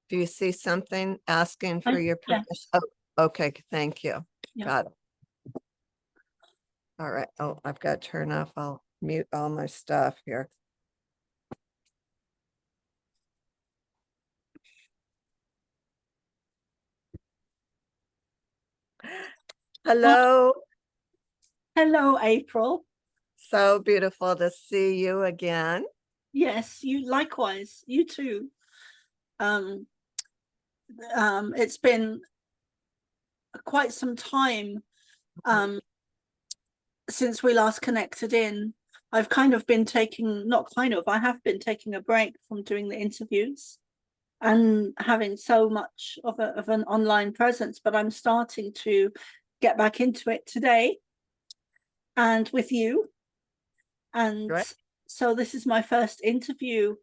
Do you see something asking for your permission? Yes. Oh, okay, thank you. Yeah. Got it. All right. Oh, I've got to turn off. I'll mute all my stuff here. Hello. Hello, April. So beautiful to see you again. Yes, you likewise. You too. Um, it's been quite some time since we last connected in. I've kind of been taking, not kind of, I have been taking a break from doing the interviews and having so much of an online presence, but I'm starting to get back into it today and with you. And Right. so this is my first interview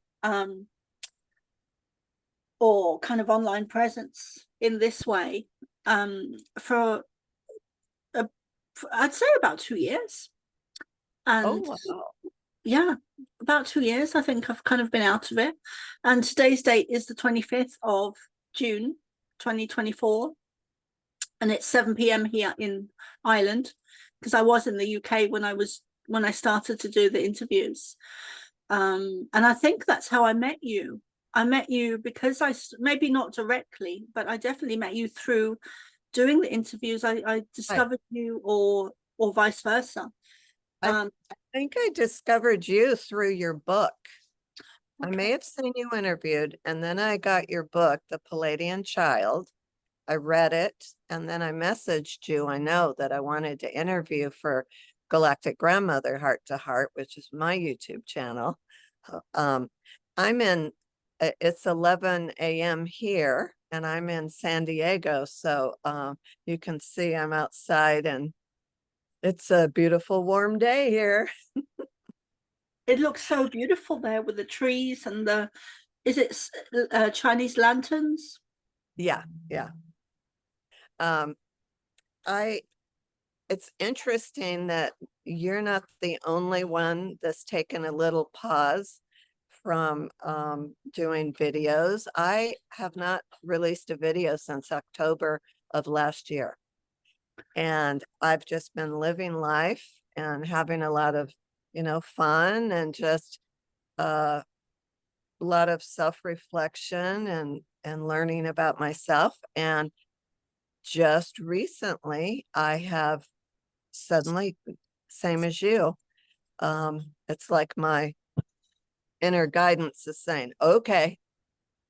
or kind of online presence in this way for, I'd say about 2 years. Oh, And wow. yeah, about 2 years, I think I've kind of been out of it. And today's date is the 25th of June, 2024. And it's 7 p.m. here in Ireland, because I was in the UK when I started to do the interviews. And I think that's how I met you. I met you because maybe not directly, but I definitely met you through doing the interviews. I Right. discovered you, or vice versa. I, I think I discovered you through your book. I may Okay. have seen you interviewed, and then I got your book, The Palladian Child. I read it, and then I messaged you. I know that I wanted to interview for Galactic Grandmother Heart to Heart, which is my YouTube channel. Um, I'm in, it's 11 a.m. here, and I'm in San Diego. So you can see I'm outside, and it's a beautiful warm day here. It looks so beautiful there with the trees and is it Chinese lanterns? Yeah, yeah. Um, I it's interesting that you're not the only one that's taken a little pause from doing videos. I have not released a video since October of last year. And I've just been living life and having a lot of, fun and just a lot of self-reflection and learning about myself. And just recently, I have suddenly, same as you, it's like my inner guidance is saying, okay,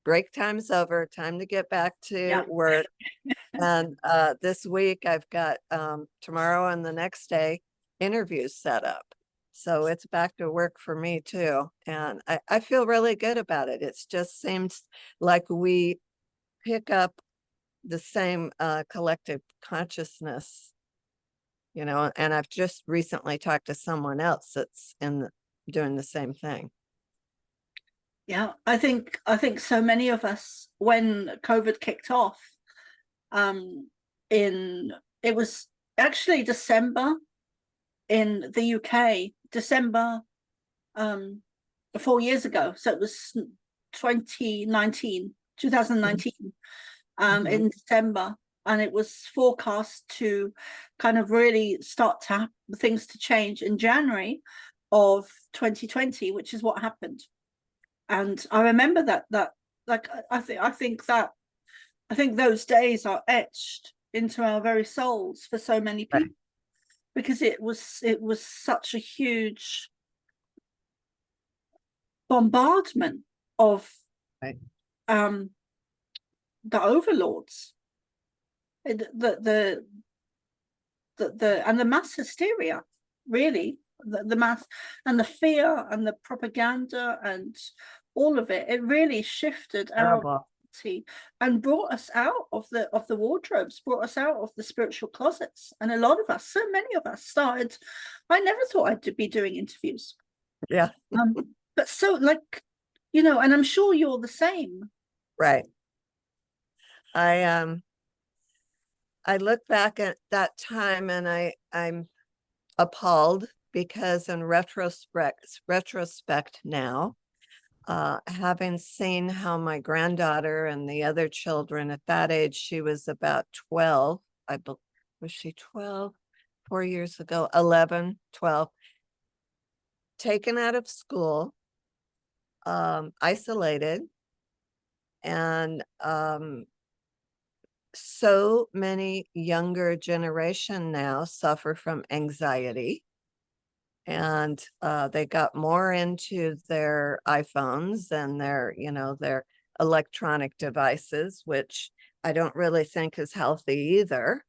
break time's over, time to get back to Yeah. work. And this week I've got tomorrow and the next day interviews set up. So it's back to work for me too. And I feel really good about it. It just seems like we pick up the same collective consciousness, and I've just recently talked to someone else that's doing the same thing. Yeah, I think so many of us, when COVID kicked off, in it was actually December in the UK, December 4 years ago. So it was 2019, 2019, Mhm. in December, and it was forecast to kind of really start to things to change in January of 2020, which is what happened. And I remember that like I think those days are etched into our very souls for so many Right, people, because it was such a huge bombardment of right, um the overlords, the and the mass hysteria, really, the mass and the fear and the propaganda and all of it. It really shifted our terrible. reality and brought us out of the wardrobes, brought us out of the spiritual closets. And a lot of us, so many of us, started. I never thought I'd be doing interviews, Yeah, but so, like, and I'm sure you're the same. right. I I look back at that time and I'm appalled because in retrospect now, having seen how my granddaughter and the other children at that age, she was about 12, was she 12? 4 years ago, 11, 12, taken out of school, isolated, and so many younger generation now suffer from anxiety, and they got more into their iPhones and their electronic devices, which I don't really think is healthy either,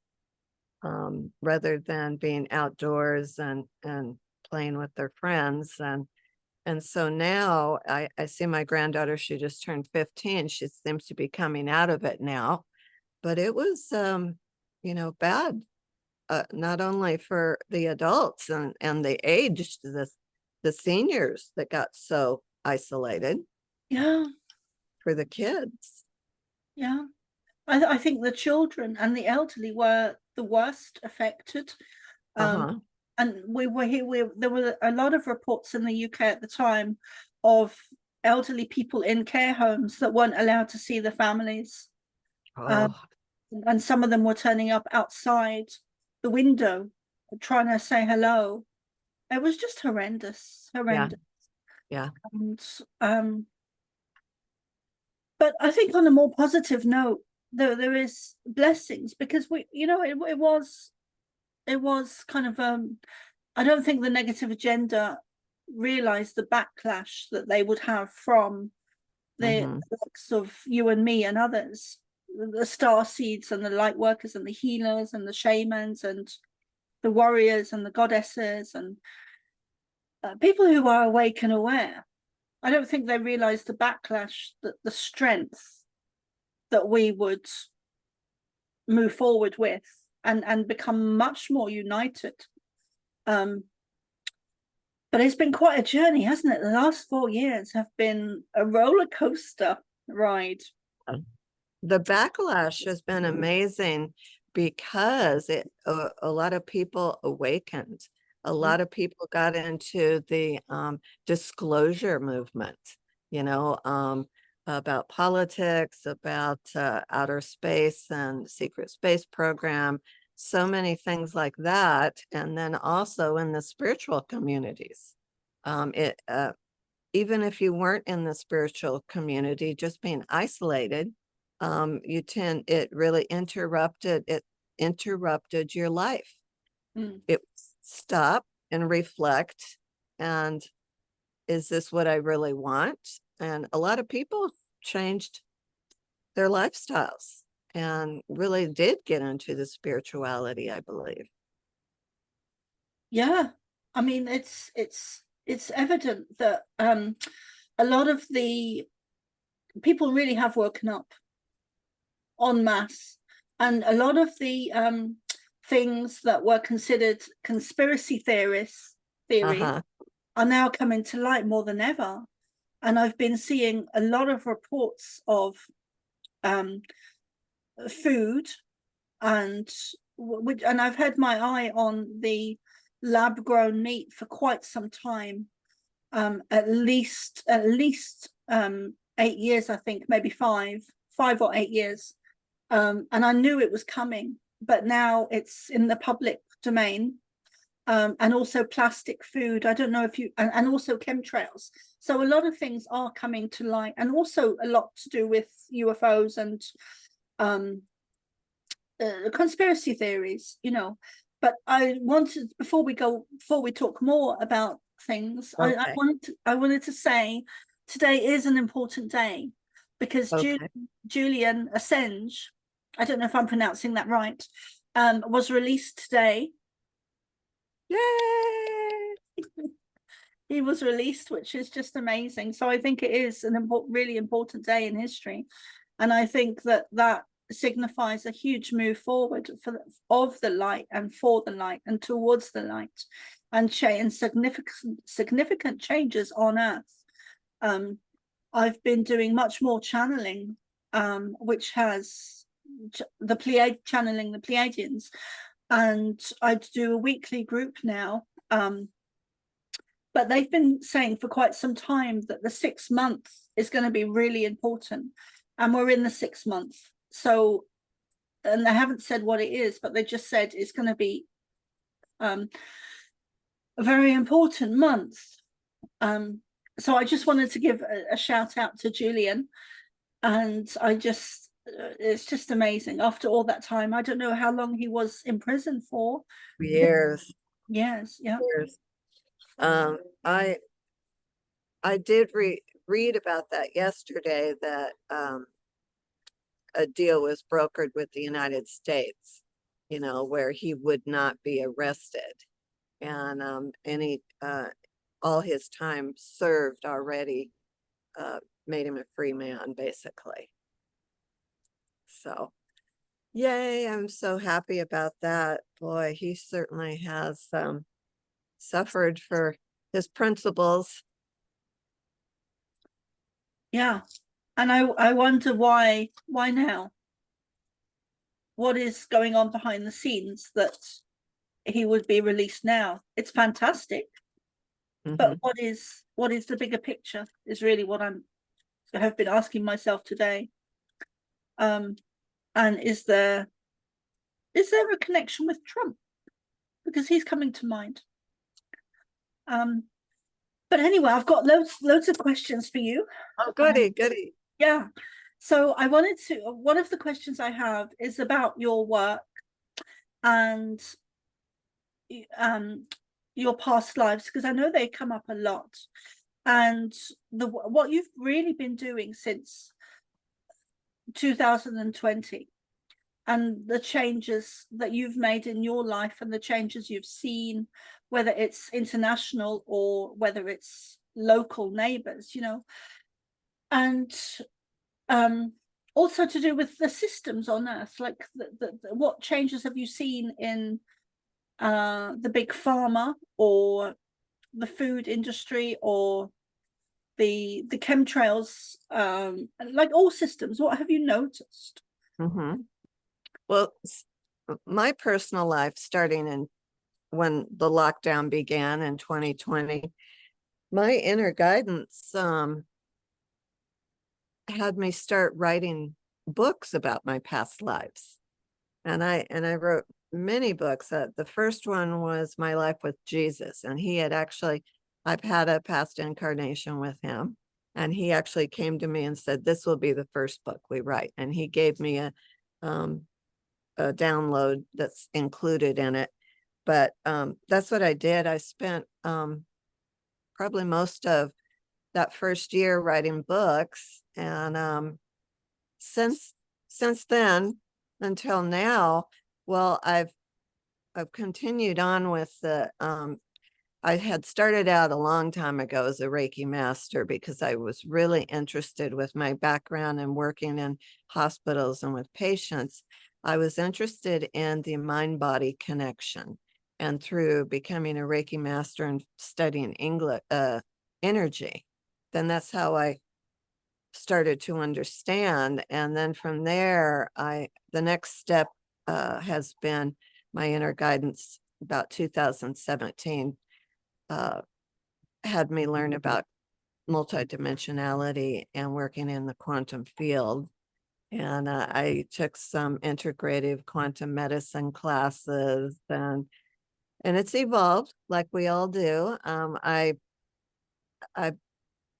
rather than being outdoors and playing with their friends. And so now I see my granddaughter, she just turned 15. She seems to be coming out of it now, but it was bad, not only for the adults and the aged, the seniors that got so isolated, Yeah, for the kids. yeah. I think the children and the elderly were the worst affected. Um, Uh-huh. and there were a lot of reports in the UK at the time of elderly people in care homes that weren't allowed to see the families. Um, Oh, and some of them were turning up outside the window trying to say hello. It was just horrendous, yeah, horrendous. yeah. And but I think on a more positive note, there is blessings, because it was kind of I don't think the negative agenda realized the backlash that they would have from the Mm-hmm. likes of you and me and others, the star seeds and the light workers and the healers and the shamans and the warriors and the goddesses and people who are awake and aware. I don't think they realized the backlash, that the strength that we would move forward with and become much more united. But it's been quite a journey, hasn't it? The last 4 years have been a roller coaster ride. The backlash has been amazing because a lot of people awakened. A lot of people got into the disclosure movement, you know, about politics, about outer space and secret space program, so many things like that. And then also in the spiritual communities. It Even if you weren't in the spiritual community, just being isolated, it really interrupted your life. Mm. It stop and reflect, and is this what I really want? And a lot of people changed their lifestyles and really did get into the spirituality, I believe. Yeah, I mean it's evident that a lot of the people really have woken up en masse, and a lot of the things that were considered conspiracy theory Uh-huh. are now coming to light more than ever. And I've been seeing a lot of reports of um, food and I've had my eye on the lab grown meat for quite some time, at least 8 years, I think, maybe 5 or 8 years. And I knew it was coming, but now it's in the public domain. And also plastic food. I don't know if you, and also chemtrails. So a lot of things are coming to light, and also a lot to do with UFOs and conspiracy theories, But I wanted, before we talk more about things, Okay. I wanted to say today is an important day, because Okay. Julian Assange, I don't know if I'm pronouncing that right, was released today. Yay! He was released, which is just amazing. So I think it is really important day in history, and I think that signifies a huge move forward of the light and for the light and towards the light, and significant changes on Earth. I've been doing much more channeling, which has the Pleiadians, and I do a weekly group now. but they've been saying for quite some time that the 6 months is going to be really important, and we're in the 6 months. So, and they haven't said what it is, but they just said it's going to be a very important month. So I just wanted to give a shout out to Julian, and it's just amazing. After all that time, I don't know how long he was in prison for. Years. Yes, yeah. Years. I did read about that yesterday, that a deal was brokered with the United States, where he would not be arrested, and all his time served already made him a free man, basically. So, yay, I'm so happy about that. Boy, he certainly has suffered for his principles. Yeah. And I wonder why now? What is going on behind the scenes that he would be released now? It's fantastic. But what is the bigger picture is really what I have been asking myself today. And is there a connection with Trump? Because he's coming to mind. But anyway, I've got loads of questions for you. Oh, goody. Yeah. So one of the questions I have is about your work and your past lives, because I know they come up a lot, and what you've really been doing since 2020, and the changes that you've made in your life and the changes you've seen, whether it's international or whether it's local neighbors, and also to do with the systems on Earth, like what changes have you seen in the big pharma or the food industry or the chemtrails, like all systems? What have you noticed? Well, my personal life, starting in when the lockdown began in 2020, my inner guidance had me start writing books about my past lives, and I wrote many books. The first one was My Life with Jesus, and I've had a past incarnation with him, and he actually came to me and said, this will be the first book we write, and he gave me a download that's included in it. But that's what I did. I spent probably most of that first year writing books, and since then until now, well, I've continued on with the I had started out a long time ago as a Reiki master because I was really interested, with my background and working in hospitals and with patients. I was interested in the mind-body connection, and through becoming a Reiki master and studying English energy, then that's how I started to understand. And then from there, the next step has been my inner guidance. About 2017 had me learn about multidimensionality and working in the quantum field. And I took some integrative quantum medicine classes, and it's evolved like we all do. I've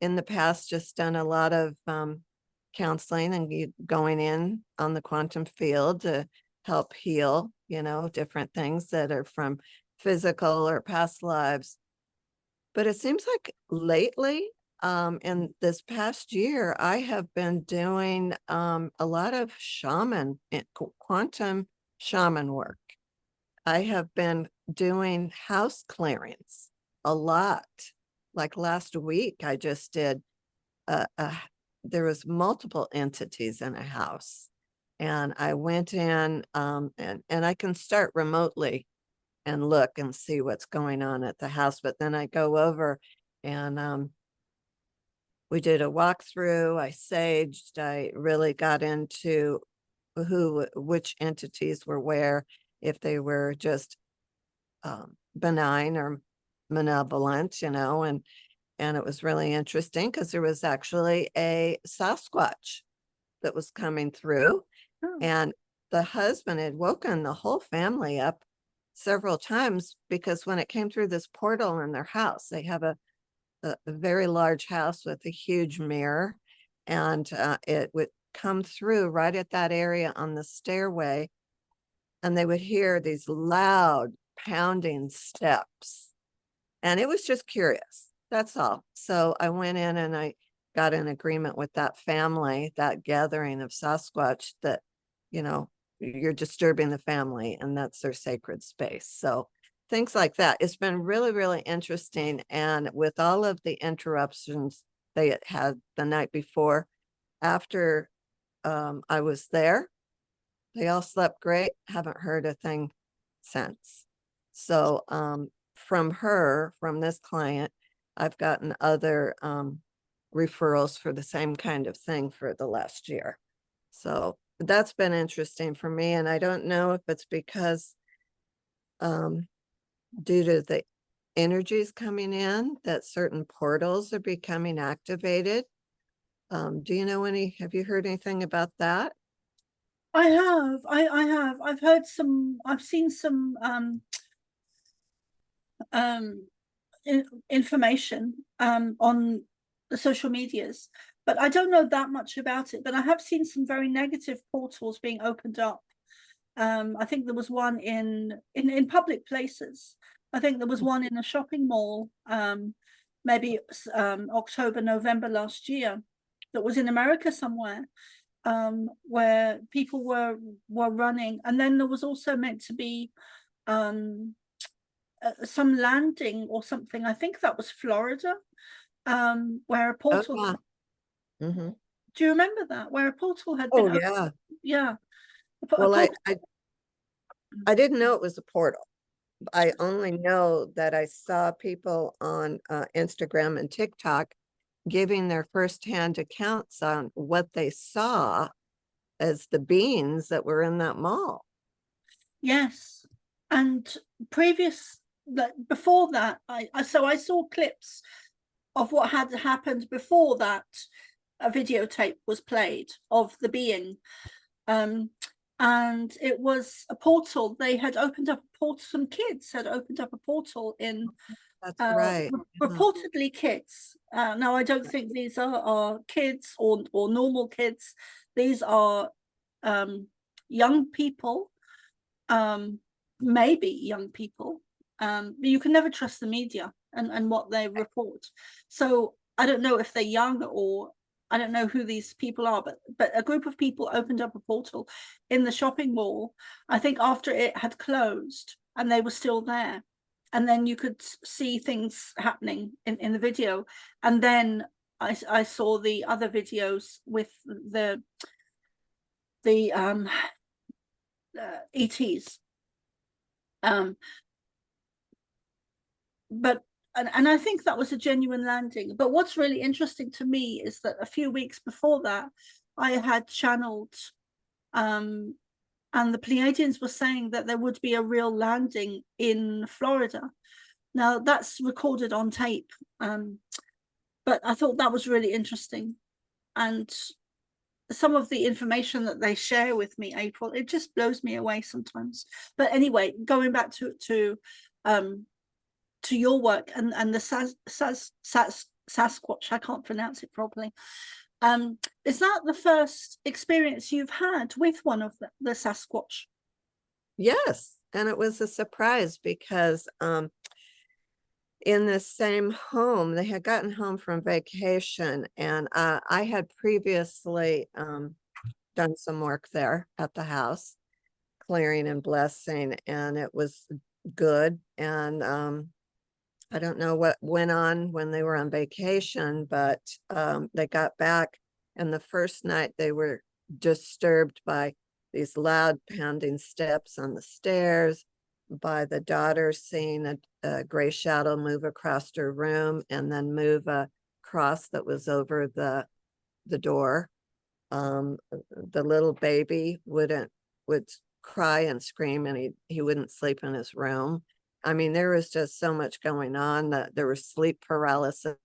in the past just done a lot of counseling and going in on the quantum field to help heal, different things that are from physical or past lives. But it seems like lately, in this past year, I have been doing a lot of quantum shaman work. I have been doing house clearings a lot. Like last week, I just did there was multiple entities in a house, and I went in, and I can start remotely and look and see what's going on at the house, but then I go over and we did a walkthrough. I saged. I really got into which entities were where, if they were just benign or malevolent, and it was really interesting because there was actually a Sasquatch that was coming through, Oh, and the husband had woken the whole family up several times because when it came through this portal in their house, they have a very large house with a huge mirror, and it would come through right at that area on the stairway, and they would hear these loud pounding steps, and it was just curious. That's all. So I went in and I got an agreement with that family, that gathering of Sasquatch, that, you're disturbing the family and that's their sacred space. So things like that. It's been really, really interesting. And with all of the interruptions they had the night before, after I was there, they all slept great. Haven't heard a thing since. So from this client, I've gotten other referrals for the same kind of thing for the last year. So that's been interesting for me. And I don't know if it's because due to the energies coming in that certain portals are becoming activated. Do you know have you heard anything about that? I have. I have. I've heard some. I've seen some um information on the social medias, but I don't know that much about it. But I have seen some very negative portals being opened up. I think there was one in public places. I think there was one in a shopping mall, maybe October, November last year, that was in America somewhere, where people were running, and then there was also meant to be some landing or something. I think that was Florida, where a Oh, portal. yeah. Mm-hmm. Do you remember that? Where a portal had Oh, been opened? yeah. Yeah, a Well, I, portal. I didn't know it was a portal. I only know that I saw people on Instagram and TikTok giving their firsthand accounts on what they saw as the beings that were in that mall. Yes, and before that, I saw clips of what had happened before that. A videotape was played of the being, and it was a portal. They had opened up a portal. Some kids had opened up a portal in That's right. reportedly kids. Now I don't think these are kids or normal kids. These are young people, maybe young people. But you can never trust the media and what they report. So I don't know if they're young, or I don't know who these people are, but a group of people opened up a portal in the shopping mall, I think after it had closed, and they were still there. And then you could see things happening in the video. And then I saw the other videos with the ETs. But and I think that was a genuine landing. But what's really interesting to me is that a few weeks before that, I had channeled, and the Pleiadians were saying that there would be a real landing in Florida. Now that's recorded on tape, but I thought that was really interesting. And some of the information that they share with me, April, it just blows me away sometimes. But anyway, going back to your work and the Sasquatch, I can't pronounce it properly. Is that the first experience you've had with one of the Sasquatch? Yes, and it was a surprise because in this same home, they had gotten home from vacation, and I had previously done some work there at the house, clearing and blessing, and it was good. And I don't know what went on when they were on vacation, but they got back, and the first night they were disturbed by these loud pounding steps on the stairs, by the daughter seeing a gray shadow move across her room and then move a cross that was over the door. The little baby would cry and scream, and he wouldn't sleep in his room. I mean, there was just so much going on, that there was sleep paralysis,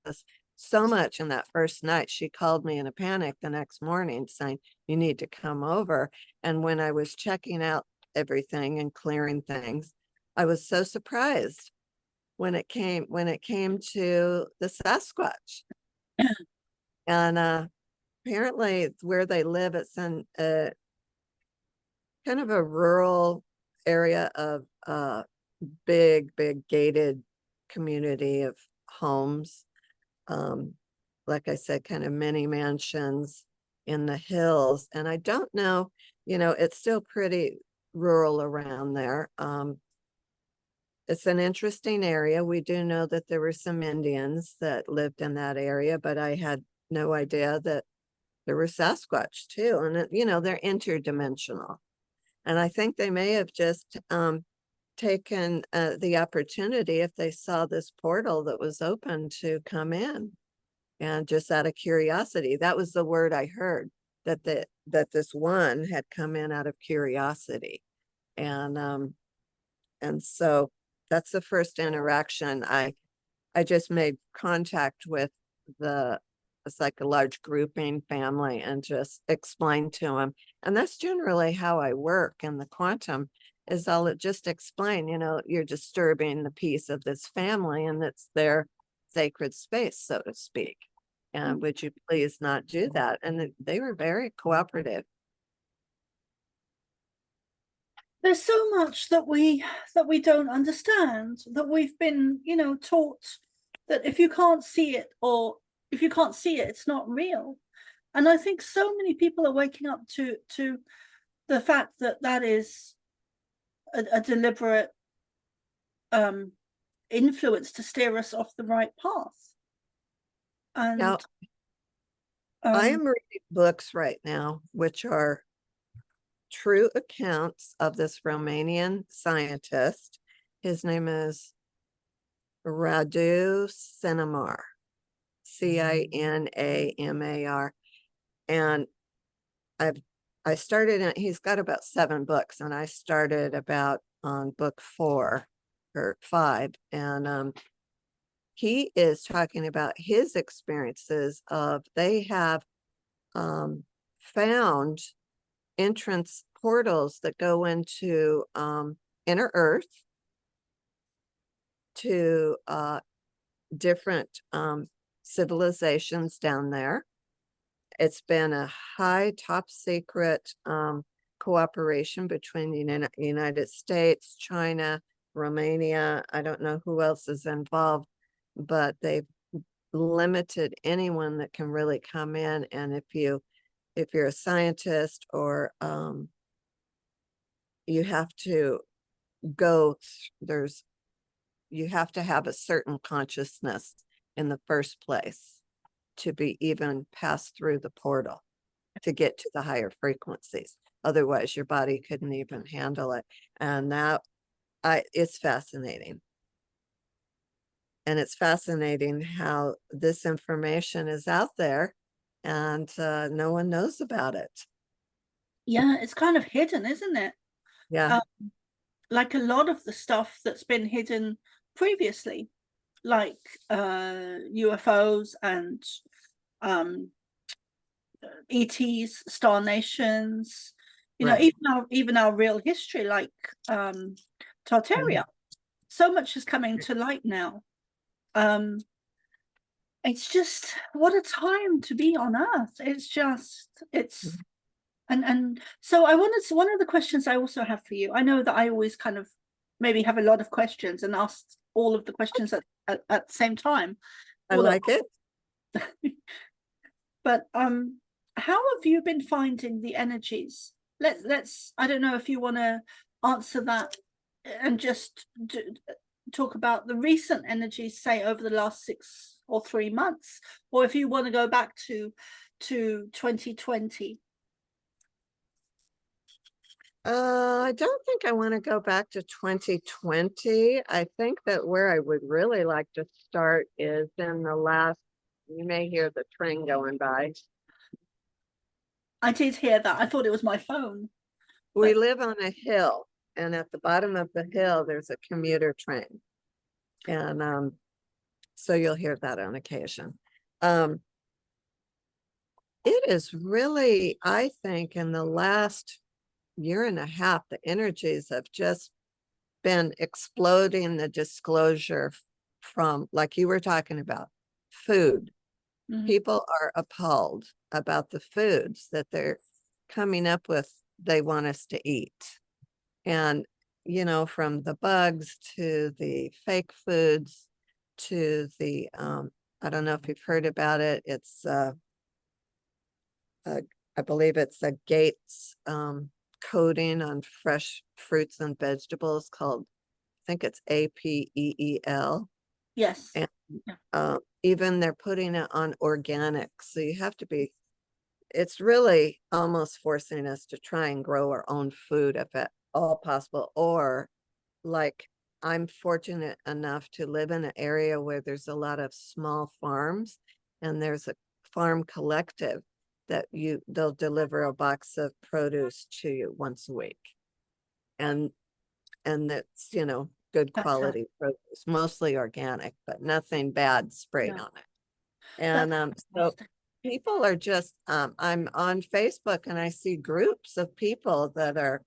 so much in that first night. She called me in a panic the next morning saying, you need to come over. And when I was checking out everything and clearing things, I was so surprised when it came to the Sasquatch. And apparently where they live, it's in a kind of a rural area of big gated community of homes. Like I said, kind of mini mansions in the hills. And I don't know, it's still pretty rural around there. It's an interesting area. We do know that there were some Indians that lived in that area, but I had no idea that there were Sasquatch too. And, they're interdimensional. And I think they may have just taken the opportunity, if they saw this portal that was open, to come in. And just out of curiosity, that was the word I heard, that this one had come in out of curiosity. And so that's the first interaction. I just made contact with it's like a large grouping family, and just explained to them. And that's generally how I work in the quantum, is I'll just explain, you're disturbing the peace of this family, and it's their sacred space, so to speak. And would you please not do that? And they were very cooperative. There's so much that we don't understand, that we've been, taught that if you can't see it, or if you can't see it, it's not real. And I think so many people are waking up to the fact that that is a deliberate influence to steer us off the right path. And Now, I am reading books right now, which are true accounts of this Romanian scientist. His name is Radu Cinamar, Cinamar. And I started, he's got about 7 books, and I started about on book 4 or 5. And he is talking about his experiences of, they have found entrance portals that go into inner Earth, to different civilizations down there. It's been a high top secret cooperation between the United States, China, Romania. I don't know who else is involved, but they've limited anyone that can really come in. And if you're a scientist, or you have to go, you have to have a certain consciousness in the first place to be even passed through the portal to get to the higher frequencies. Otherwise, your body couldn't even handle it. And it's fascinating. And it's fascinating how this information is out there, and no one knows about it. Yeah, it's kind of hidden, isn't it? Yeah. Like a lot of the stuff that's been hidden previously, like UFOs and ETs, star nations, Right. even our real history, like Tartaria. So much is coming to light now. It's just, what a time to be on Earth. And so one of the questions I also have for you, I know that I always kind of maybe have a lot of questions and ask all of the questions at the same time. I like it. But how have you been finding the energies? Let's I don't know if you want to answer that and just talk about the recent energies, say over the last 6 or 3 months, or if you want to go back to 2020. I don't think I want to go back to 2020. I think that where I would really like to start is in the last, you may hear the train going by. I did hear that. I thought it was my phone. We live on a hill, and at the bottom of the hill, there's a commuter train. And so you'll hear that on occasion. It is really, I think, in the last year and a half, the energies have just been exploding. The disclosure from, like you were talking about, food. People are appalled about the foods that they're coming up with they want us to eat. And, you know, from the bugs to the fake foods to the, I don't know if you've heard about it. It's, I believe it's a Gates coating on fresh fruits and vegetables called, I think it's APEEL. Yes. And Yeah. even they're putting it on organic. So you have to be, it's really almost forcing us to try and grow our own food if at all possible. Or like, I'm fortunate enough to live in an area where there's a lot of small farms, and there's a farm collective that they'll deliver a box of produce to you once a week. And that's, you know, good That's quality produce, mostly organic, but nothing bad sprayed Yeah. on it. And so fantastic. people are just, I'm on Facebook and I see groups of people that are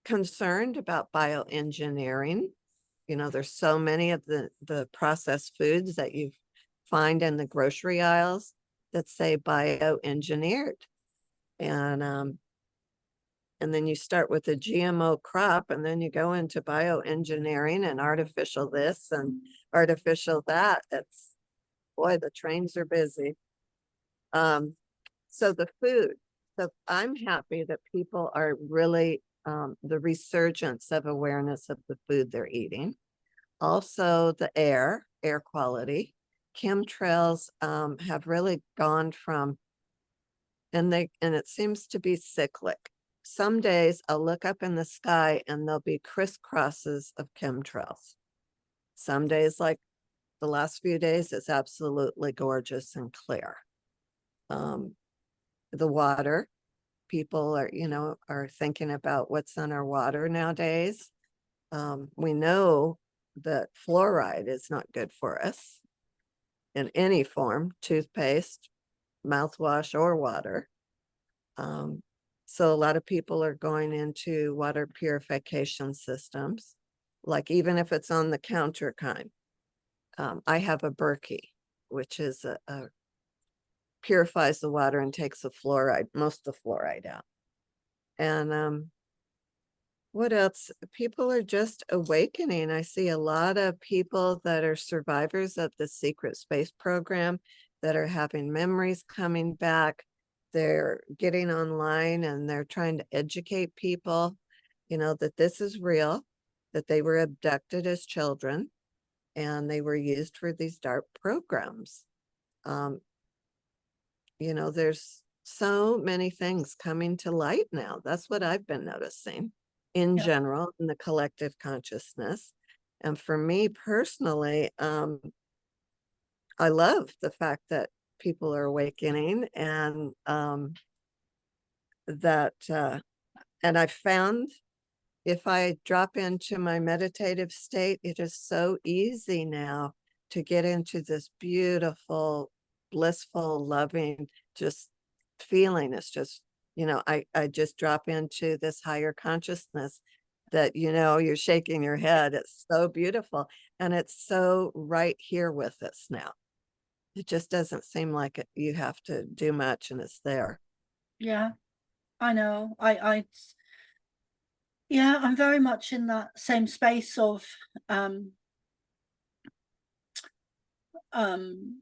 concerned about bioengineering. You know, there's so many of the processed foods that you find in the grocery aisles that say bioengineered. And then you start with a GMO crop, and then you go into bioengineering and artificial this and artificial that. It's, boy, the trains are busy. So the food. So I'm happy that people are really, the resurgence of awareness of the food they're eating. Also the air quality. Chemtrails have really gone from, and it seems to be cyclic. Some days I'll look up in the sky and there'll be crisscrosses of chemtrails. Some days, like the last few days, it's absolutely gorgeous and clear. The water, people are, you know, are thinking about what's in our water nowadays. We know that fluoride is not good for us in any form, toothpaste, mouthwash, or water. So a lot of people are going into water purification systems, like even if it's on the counter kind. I have a Berkey, which is a purifies the water and takes the fluoride, most of the fluoride out. And what else? People are just awakening. I see a lot of people that are survivors of the secret space program that are having memories coming back. They're getting online and they're trying to educate people, you know, that this is real, that they were abducted as children and they were used for these dark programs. You know, there's so many things coming to light now. That's what I've been noticing in Yeah. general in the collective consciousness. And for me personally, I love the fact that people are awakening, and and I found if I drop into my meditative state, it is so easy now to get into this beautiful, blissful, loving, just feeling. It's just, you know, I just drop into this higher consciousness that, you know, you're shaking your head. It's so beautiful. And it's so right here with us now. It just doesn't seem like you have to do much and it's there. Yeah, I know. Yeah, I'm very much in that same space of um um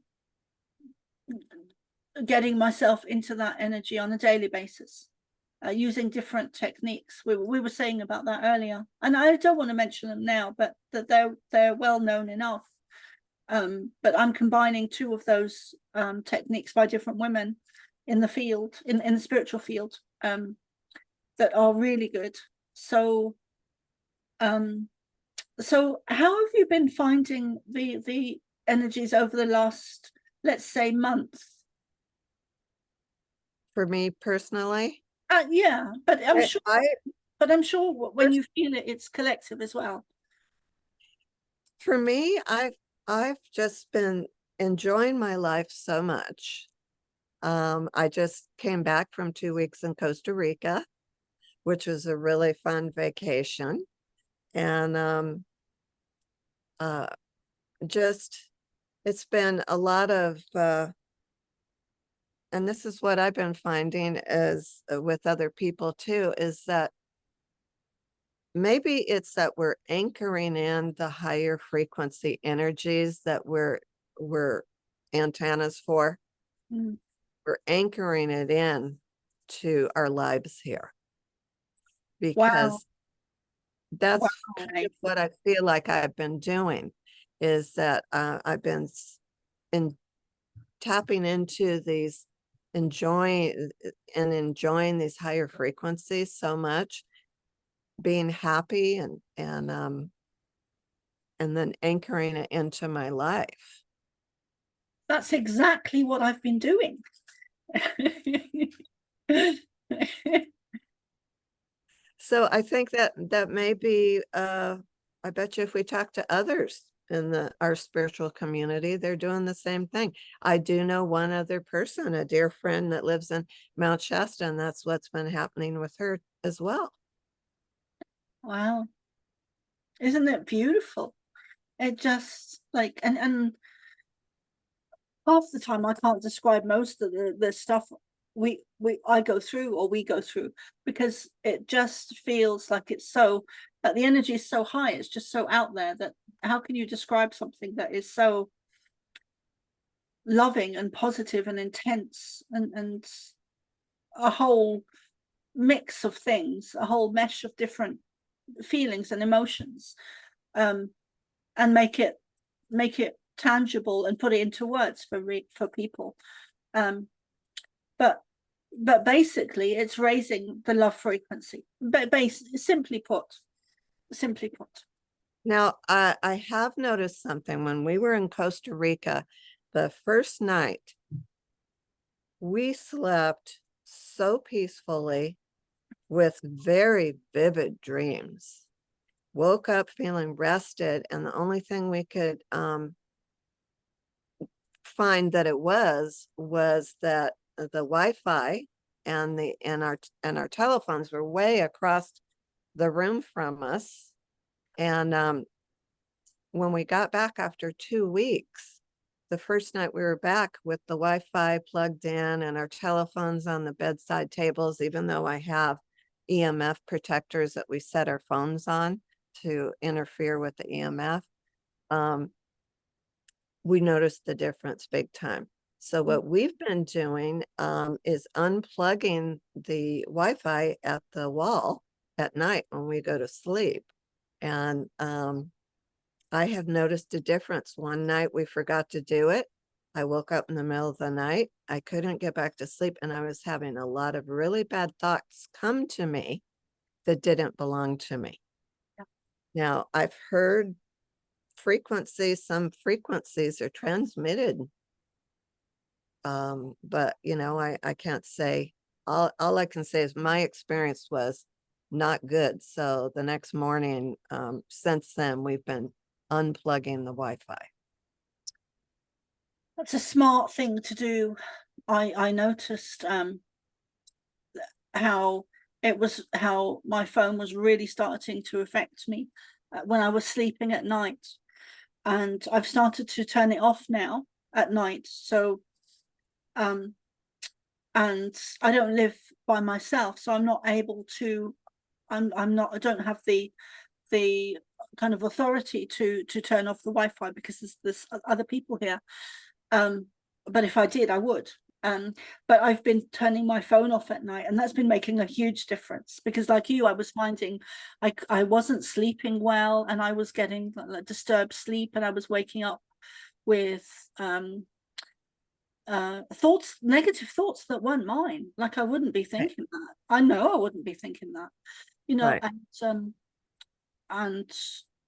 getting myself into that energy on a daily basis, using different techniques. We were saying about that earlier, and I don't want to mention them now, but that they're well known enough. But I'm combining two of those techniques by different women in the field, in the spiritual field, that are really good. So so how have you been finding the energies over the last, let's say, month? For me personally, Yeah, but I'm I, sure, I when you feel it, it's collective as well. for me, I've just been enjoying my life so much. I just came back from 2 weeks in Costa Rica, which was a really fun vacation. And uh just it's been a lot of and this is what I've been finding is with other people too, is that maybe it's that we're anchoring in the higher frequency energies that we're antennas for. Mm. We're anchoring it in to our lives here Wow. because that's kind Wow. of what I feel like I've been doing is that I've been in tapping into these enjoying these higher frequencies so much, being happy and then anchoring it into my life. That's exactly what I've been doing. So I think that that may be I bet you if we talk to others in our spiritual community, they're doing the same thing. I do know one other person, a dear friend that lives in Mount Shasta, and that's what's been happening with her as well. Wow. Isn't it beautiful? It just like, and half the time I can't describe most of the stuff I go through, or we go through, because it just feels like it's so, that the energy is so high, it's just so out there, that how can you describe something that is so loving and positive and intense, and a whole mix of things, a whole mesh of different feelings and emotions, um and make it tangible and put it into words for people. um but basically it's raising the love frequency, but simply put. Now, I have noticed something when we were in Costa Rica, the first night we slept so peacefully with very vivid dreams. Woke up feeling rested, and the only thing we could find that it was that the Wi-Fi and our telephones were way across the room from us. And when we got back after 2 weeks, the first night we were back with the Wi-Fi plugged in and our telephones on the bedside tables, even though I have EMF protectors that we set our phones on to interfere with the EMF, we noticed the difference big time. So what we've been doing is unplugging the Wi-Fi at the wall at night when we go to sleep. And I have noticed a difference. One night we forgot to do it. I woke up in the middle of the night. I couldn't get back to sleep, and I was having a lot of really bad thoughts come to me that didn't belong to me. Yeah. Now, I've heard some frequencies are transmitted. But you know, I can't say, all I can say is my experience was not good. So the next morning, since then, we've been unplugging the Wi-Fi. That's a smart thing to do. I noticed how how my phone was really starting to affect me when I was sleeping at night, and I've started to turn it off now at night. So um and I don't live by myself, so I'm not able to, I'm not, I don't have the kind of authority to turn off the Wi-Fi, because there's other people here. But if I did, I would. But I've been turning my phone off at night, and that's been making a huge difference, because like you, I was finding I wasn't sleeping well, and I was getting like disturbed sleep, and I was waking up with thoughts, negative thoughts that weren't mine. Like I wouldn't be Right. thinking that. I know I wouldn't be thinking that, you know. Right. And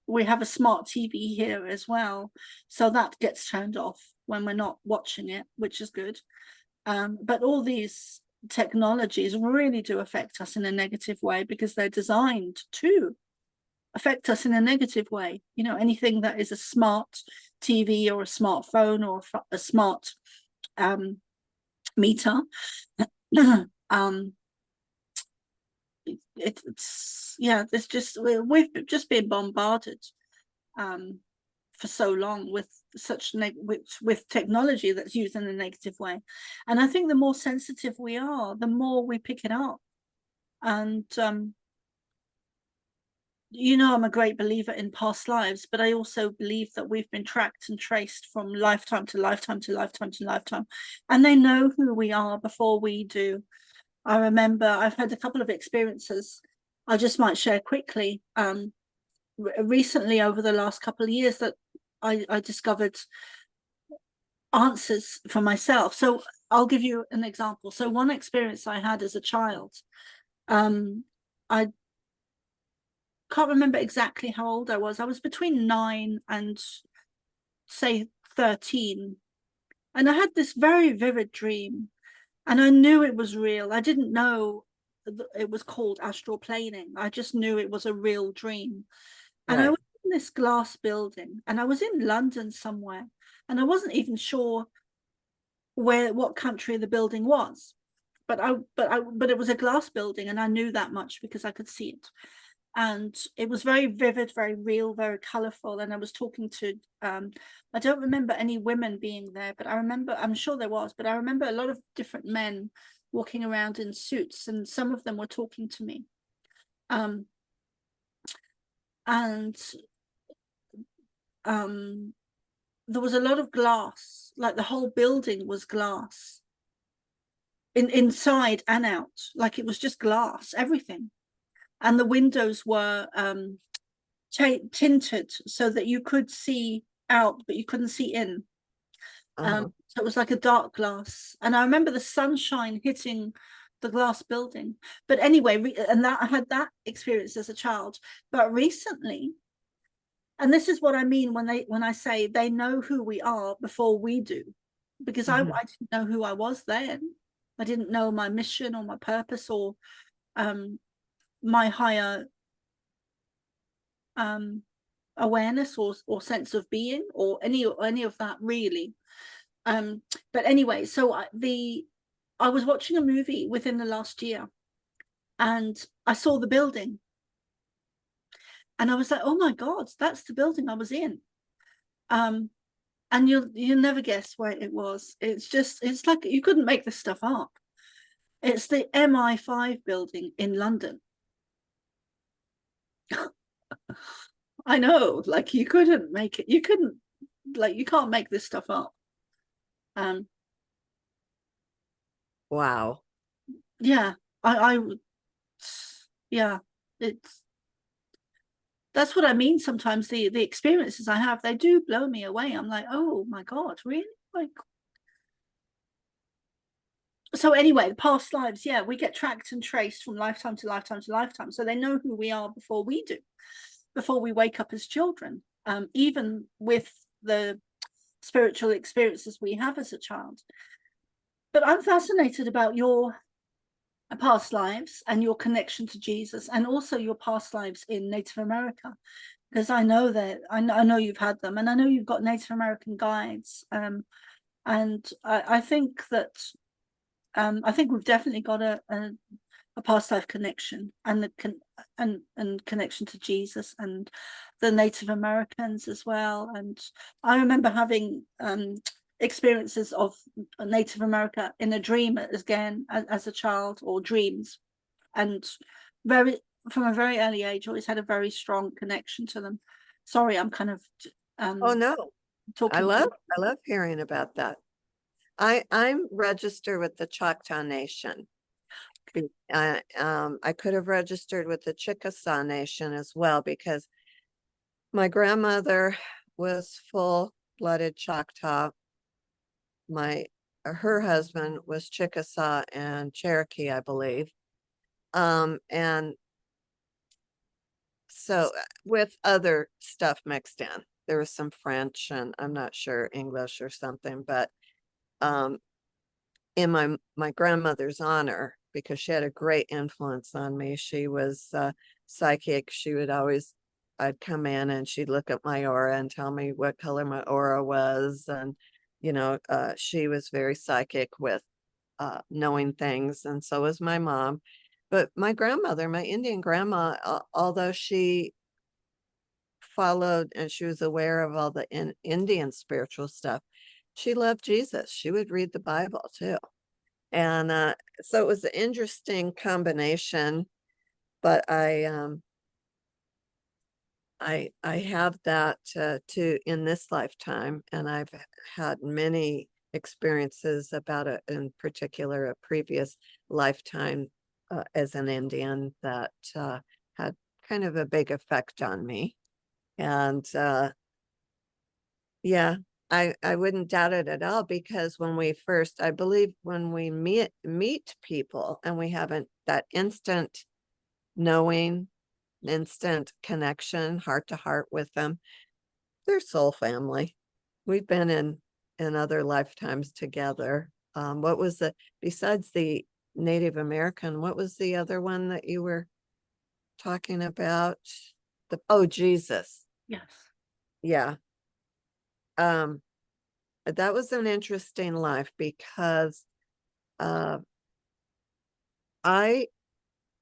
we have a smart TV here as well, so that gets turned off when we're not watching it, which is good. But all these technologies really do affect us in a negative way, because they're designed to affect us in a negative way. You know, anything that is a smart TV or a smartphone or a smart meter, um, it's yeah, there's just we've just been bombarded for so long with such with technology that's used in a negative way. And I think the more sensitive we are, the more we pick it up. And you know, I'm a great believer in past lives, but I also believe that we've been tracked and traced from lifetime to lifetime to lifetime to lifetime, and they know who we are before we do. I remember I've had a couple of experiences I just might share quickly. Recently, over the last couple of years, that I discovered answers for myself. So I'll give you an example. So one experience I had as a child, I can't remember exactly how old I was. I was between 9 and say 13. And I had this very vivid dream, and I knew it was real. I didn't know it was called astral planing. I just knew it was a real dream. And I Right. was in this glass building, and I was in London somewhere, and I wasn't even sure what country the building was. But it was a glass building, and I knew that much because I could see it. And it was very vivid, very real, very colorful. And I was talking to I don't remember any women being there, but I remember, I'm sure there was, but I remember a lot of different men walking around in suits, and some of them were talking to me. And there was a lot of glass, like the whole building was glass, inside and out, like it was just glass, everything. And the windows were tinted so that you could see out, but you couldn't see in. So it was like a dark glass. And I remember the sunshine hitting the glass building. But anyway, and that I had that experience as a child. But recently, and this is what I mean when I say they know who we are before we do, because I didn't know who I was then. I didn't know my mission or my purpose or my higher awareness or sense of being or any of that really. But anyway, so I was watching a movie within the last year, and I saw the building, and I was like, oh my God, that's the building I was in. And you'll never guess where it was. It's like you couldn't make this stuff up. It's the MI5 building in London. I know, like you couldn't make it. You couldn't, like, you can't make this stuff up. Wow. Yeah, yeah, that's what I mean. Sometimes the experiences I have, they do blow me away. I'm like, oh my God, really? Like, so anyway, the past lives, yeah, we get tracked and traced from lifetime to lifetime to lifetime. So they know who we are before we do, before we wake up as children, even with the spiritual experiences we have as a child. But I'm fascinated about your past lives and your connection to Jesus, and also your past lives in Native America, because I know that I know you've had them, and I know you've got Native American guides, and I think that I think we've definitely got a past life connection, and and connection to Jesus and the Native Americans as well. And I remember having experiences of Native America in a dream again as a child, or dreams, and from a very early age always had a very strong connection to them. Sorry, I'm kind of Oh no, talking I to love hearing about that. I'm registered with the Choctaw Nation. I could have registered with the Chickasaw Nation as well, because my grandmother was full-blooded Choctaw. Her husband was Chickasaw and Cherokee, I believe. And so with other stuff mixed in, there was some French and I'm not sure English or something, but in my grandmother's honor, because she had a great influence on me. She was psychic. She would always, I'd come in and she'd look at my aura and tell me what color my aura was. And, she was very psychic with knowing things. And so was my mom. But my grandmother, my Indian grandma, although she followed and she was aware of all the Indian spiritual stuff, she loved Jesus. She would read the Bible too. And so it was an interesting combination, but I have that too in this lifetime, and I've had many experiences about it, in particular a previous lifetime as an Indian that had kind of a big effect on me. And yeah, I wouldn't doubt it at all, because when we first, I believe when we meet people and we haven't that instant knowing, instant connection, heart to heart with them, they're soul family. We've been in other lifetimes together. What was the, besides the Native American, what was the other one that you were talking about? Oh, Jesus. Yes. Yeah. That was an interesting life, because uh I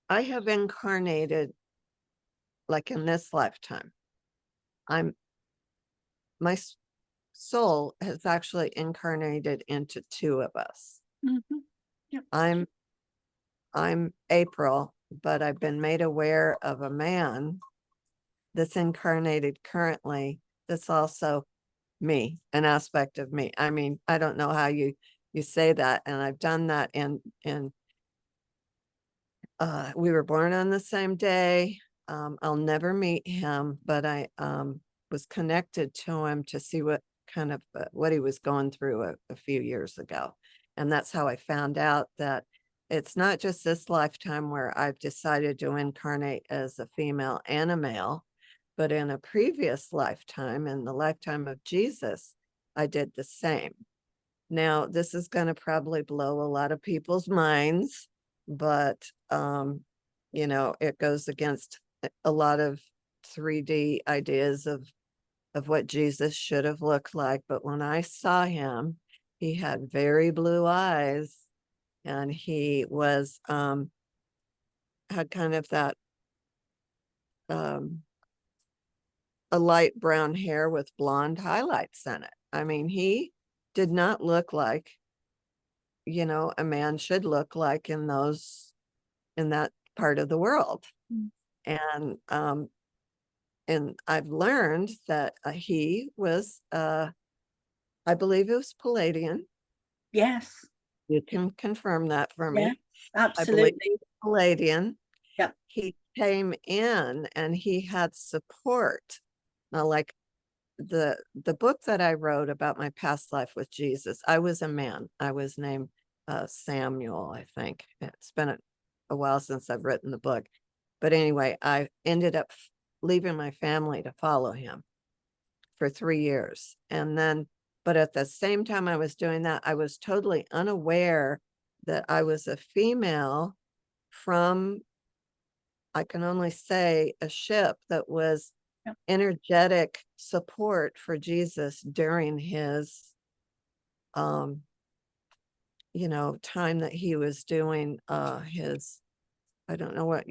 I have incarnated, like in this lifetime. I'm my soul has actually incarnated into two of us. Mm-hmm. Yep. I'm April, but I've been made aware of a man that's incarnated currently, that's also me, an aspect of me. I mean, I don't know how you say that, and I've done that in we were born on the same day. I'll never meet him, but I was connected to him to see what kind of what he was going through a few years ago. And that's how I found out that it's not just this lifetime where I've decided to incarnate as a female and a male, but in a previous lifetime, in the lifetime of Jesus, I did the same. Now, this is going to probably blow a lot of people's minds, but it goes against a lot of 3D ideas of what Jesus should have looked like. But when I saw him, he had very blue eyes, and he was had kind of that a light brown hair with blonde highlights in it. I mean, he did not look like a man should look like in that part of the world. Mm. And I've learned that he was I believe it was Palladian. Yes. You can confirm that for Yeah. me. I believe Absolutely. he was Palladian. Yep. He came in and he had support. Now, like the book that I wrote about my past life with Jesus, I was a man. I was named Samuel, I think. It's been a while since I've written the book. But anyway, I ended up leaving my family to follow him for 3 years. And then, but at the same time I was doing that, I was totally unaware that I was a female from, I can only say, a ship that was Yep. energetic support for Jesus during his time that he was doing his, I don't know what,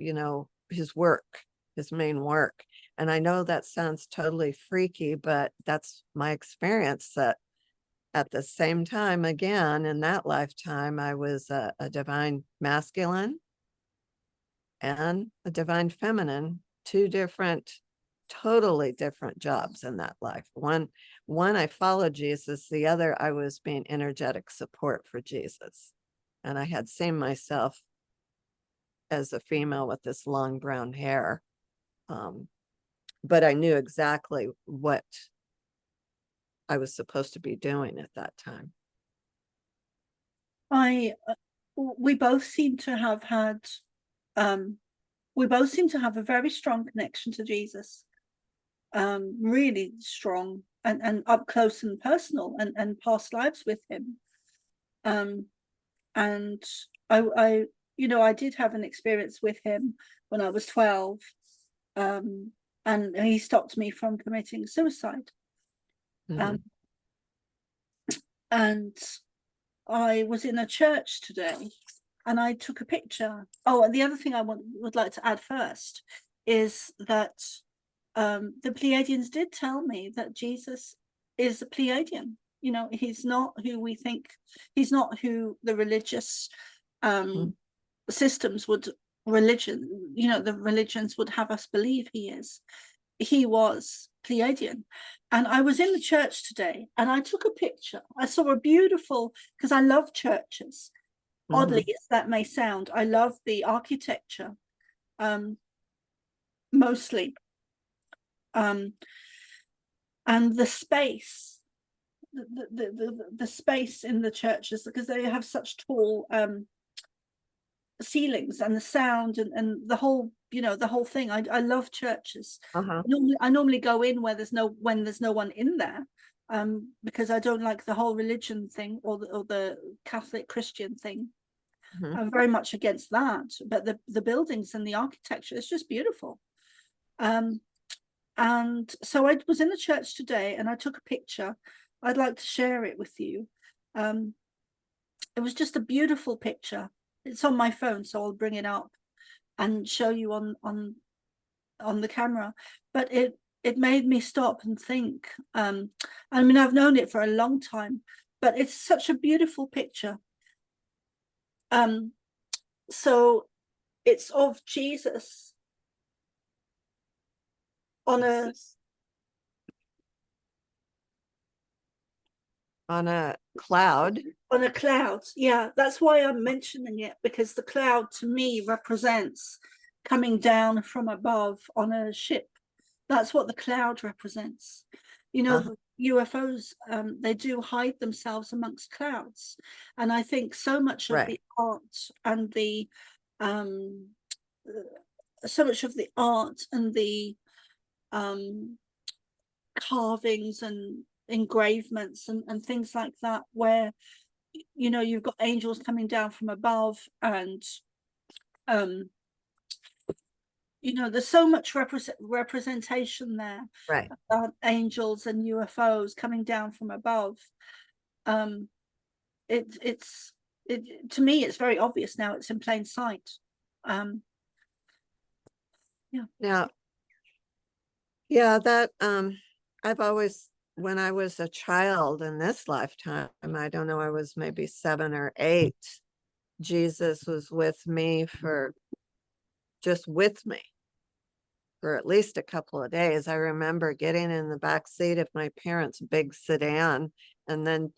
his work, his main work. And I know that sounds totally freaky, but that's my experience, that at the same time, again, in that lifetime, I was a divine masculine and a divine feminine, two different, totally different jobs in that life. One I followed Jesus, the other I was being energetic support for Jesus. And I had seen myself as a female with this long brown hair. But I knew exactly what I was supposed to be doing at that time. We both seem to have had we both seem to have a very strong connection to Jesus, really strong and up close and personal, and past lives with him. and I I did have an experience with him when I was 12, and he stopped me from committing suicide. Mhm. And I was in a church today, and I took a picture. Oh, and the other thing I would like to add first is that the Pleiadians did tell me that Jesus is a Pleiadian. He's not who we think. He's not who the religious Mhm. systems would the religions would have us believe he is. He was Pleiadian. And I was in the church today and I took a picture. I saw a beautiful, because I love churches, oddly Mhm. as that may sound, I love the architecture, mostly, and the space, the space in the churches, because they have such tall ceilings, and the sound, and the whole the whole thing. I love churches. Uh-huh. I normally go in where there's no one in there, because I don't like the whole religion thing, or the Catholic Christian thing. Mhm. I'm very much against that, but the buildings and the architecture is just beautiful. And so I was in the church today and I took a picture. I'd like to share it with you. It was just a beautiful picture. It's on my phone, so I'll bring it up and show you on the camera. But it made me stop and think. I mean, I've known it for a long time, but it's such a beautiful picture. So it's of Jesus on a cloud. a cloud. Yeah, that's why I'm mentioning it, because the cloud to me represents coming down from above on a ship. That's what the cloud represents. Uh-huh. UFOs, they do hide themselves amongst clouds. And I think so much of Right. the art and the so much of the art and the carvings and engravements and things like that, where you've got angels coming down from above, and there's so much representation there Right. about angels and UFOs coming down from above. It's to me it's very obvious now. It's in plain sight. Yeah. Now, yeah, that I've always, when I was a child in this lifetime, I don't know, I was maybe 7 or 8, Jesus was with me with me for at least a couple of days. I remember getting in the back seat of my parents' big sedan, and then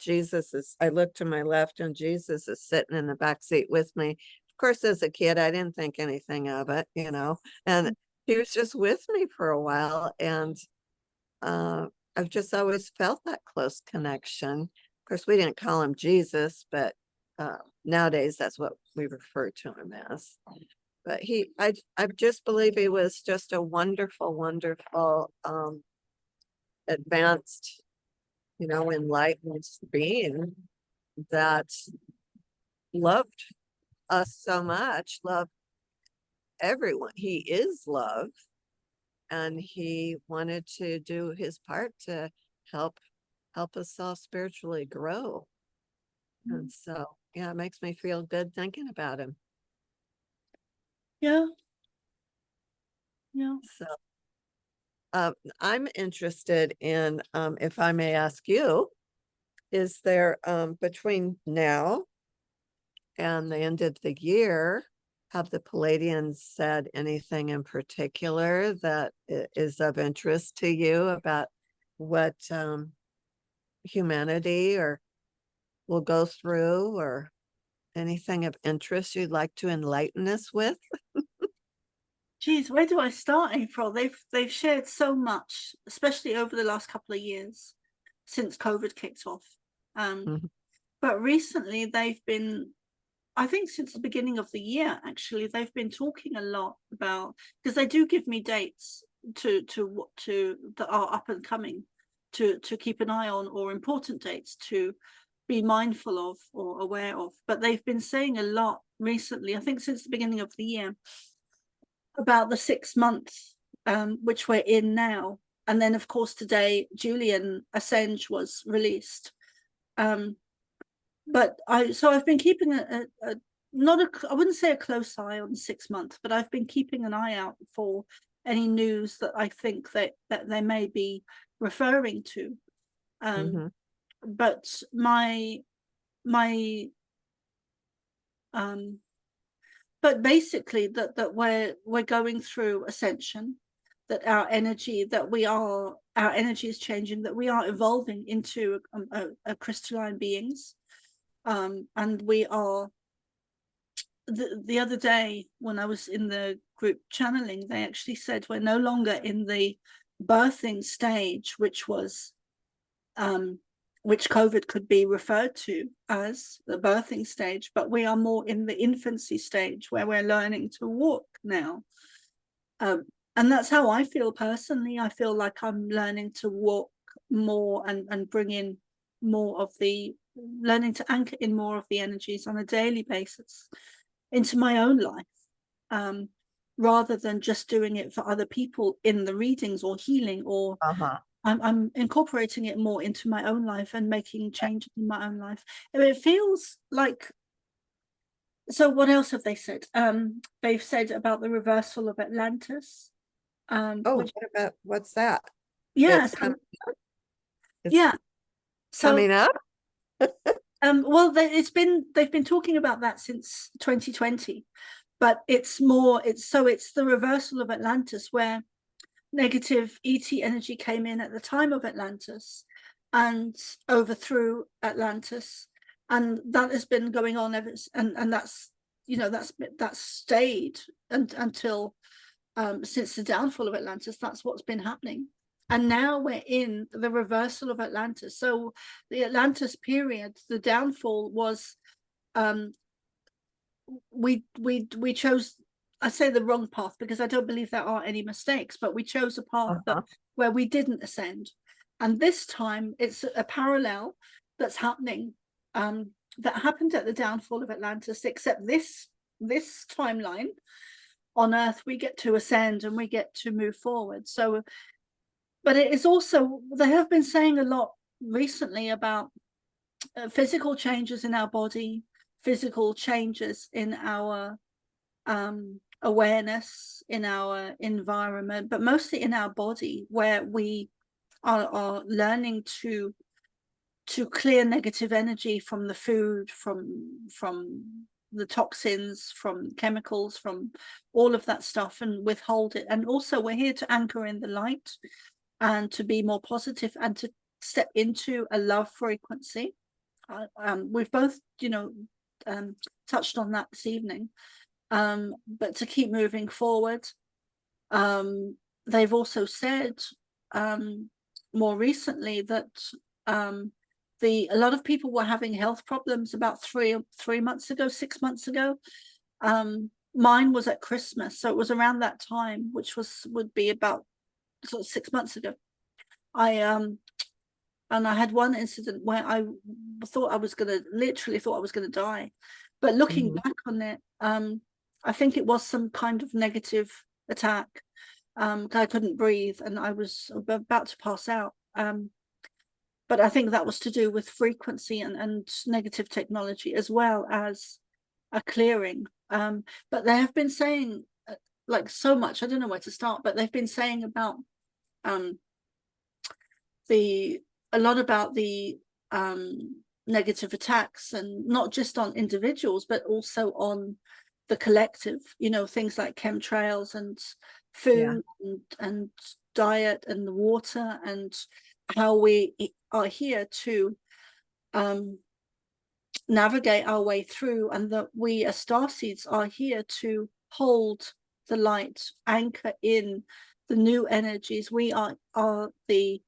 I looked to my left and Jesus is sitting in the back seat with me. Of course, as a kid, I didn't think anything of it, and he was just with me for a while. And I've just always felt that close connection. Of course, we didn't call him Jesus, but nowadays that's what we refer to him as. But I just believe he was just a wonderful, wonderful, advanced, enlightened being that loved us so much, loved everyone. He is love, and he wanted to do his part to help us all spiritually grow. And so, yeah, it makes me feel good thinking about him. Yeah. Yeah. So, I'm interested in, if I may ask you, is there, between now and the end of the year, have the Palladians said anything in particular that is of interest to you about what humanity or will go through, or anything of interest you'd like to enlighten us with? Geez, where do I start, April? They've shared so much, especially over the last couple of years since COVID kicked off. Mhm. But recently they've been, I think since the beginning of the year, actually, they've been talking a lot about, because they do give me dates to that are up and coming to keep an eye on, or important dates to be mindful of or aware of. But they've been saying a lot recently, I think since the beginning of the year, about the 6 months which we're in now. And then of course today Julian Assange was released. But I've been keeping I wouldn't say a close eye on 6 months, but I've been keeping an eye out for any news that I think that they may be referring to. But but basically that we're going through ascension, that our energy is changing, that we are evolving into a crystalline beings, and we are. The other day when I was in the group channeling, they actually said we're no longer in the birthing stage, which was which COVID could be referred to as the birthing stage, but we are more in the infancy stage where we're learning to walk now. And that's how I feel personally. I feel like I'm learning to walk more and bring in more of learning to anchor in more of the energies on a daily basis into my own life, rather than just doing it for other people in the readings or healing, or I'm incorporating it more into my own life and making changes in my own life. And it feels like, so what else have they said? They've said about the reversal of Atlantis. What's that? Yeah, It's coming up? Yeah. So coming up? Well, they've been talking about that since 2020, but it's the reversal of Atlantis, where negative ET energy came in at the time of Atlantis and overthrew Atlantis, and that has been going on ever, and that's stayed until since the downfall of Atlantis. That's what's been happening. And now we're in the reversal of Atlantis. So the Atlantis period, the downfall was, we chose, I say the wrong path because I don't believe there are any mistakes, but we chose a path where we didn't ascend. And this time it's a parallel that's happening, that happened at the downfall of Atlantis, except this timeline on Earth, we get to ascend and we get to move forward. So, but it is also, they have been saying a lot recently about physical changes in our body, physical changes in our awareness, in our environment, but mostly in our body, where we are learning to clear negative energy from the food, from the toxins, from chemicals, from all of that stuff, and withhold it. And also we're here to anchor in the light and to be more positive and to step into a love frequency. We've both touched on that this evening, but to keep moving forward. They've also said more recently that a lot of people were having health problems about 6 months ago. Mine was at Christmas, so it was around that time, which would be about sort of 6 months ago. And I had one incident where I literally thought I was gonna die. But looking back on it, I think it was some kind of negative attack. I couldn't breathe and I was about to pass out. But I think that was to do with frequency and negative technology, as well as a clearing. But they have been saying like so much, I don't know where to start, but they've been saying about a lot about the negative attacks, and not just on individuals, but also on the collective, things like chemtrails and food and diet and the water, and how we are here to navigate our way through, and that we as starseeds are here to hold the light, anchor in the new energies. We are the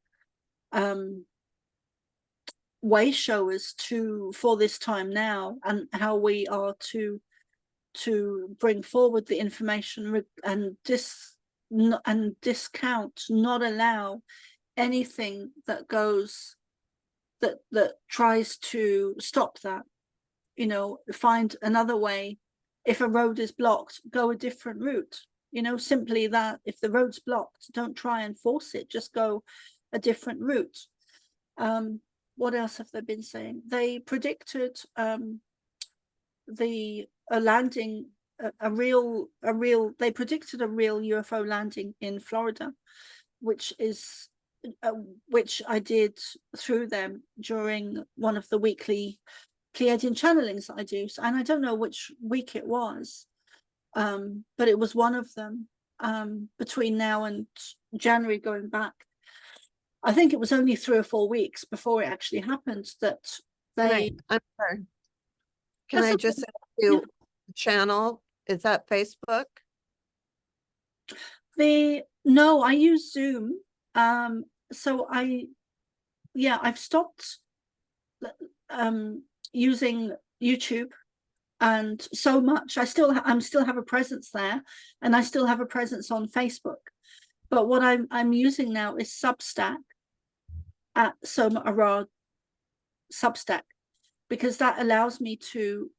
way showers for this time now, and how we are to bring forward the information and discount, not allow anything that goes that tries to stop that. You know, find another way. If a road is blocked, go a different route. You know, simply that. If the road's blocked, don't try and force it, just go a different route. What else have they been saying? They predicted the landing, they predicted a real UFO landing in Florida, which is which I did through them during one of the weekly Pleiadian channelings that I do. And I don't know which week it was, but it was one of them, between now and January going back. I think it was only 3 or 4 weeks before it actually happened that they. I'm sorry. Can I just ask you, channel, is that Facebook? No, I use Zoom. So I've stopped using YouTube and so much. I still have a presence there, and I still have a presence on Facebook. But what I'm using now is Substack at Soma ARah Substack, because that allows me to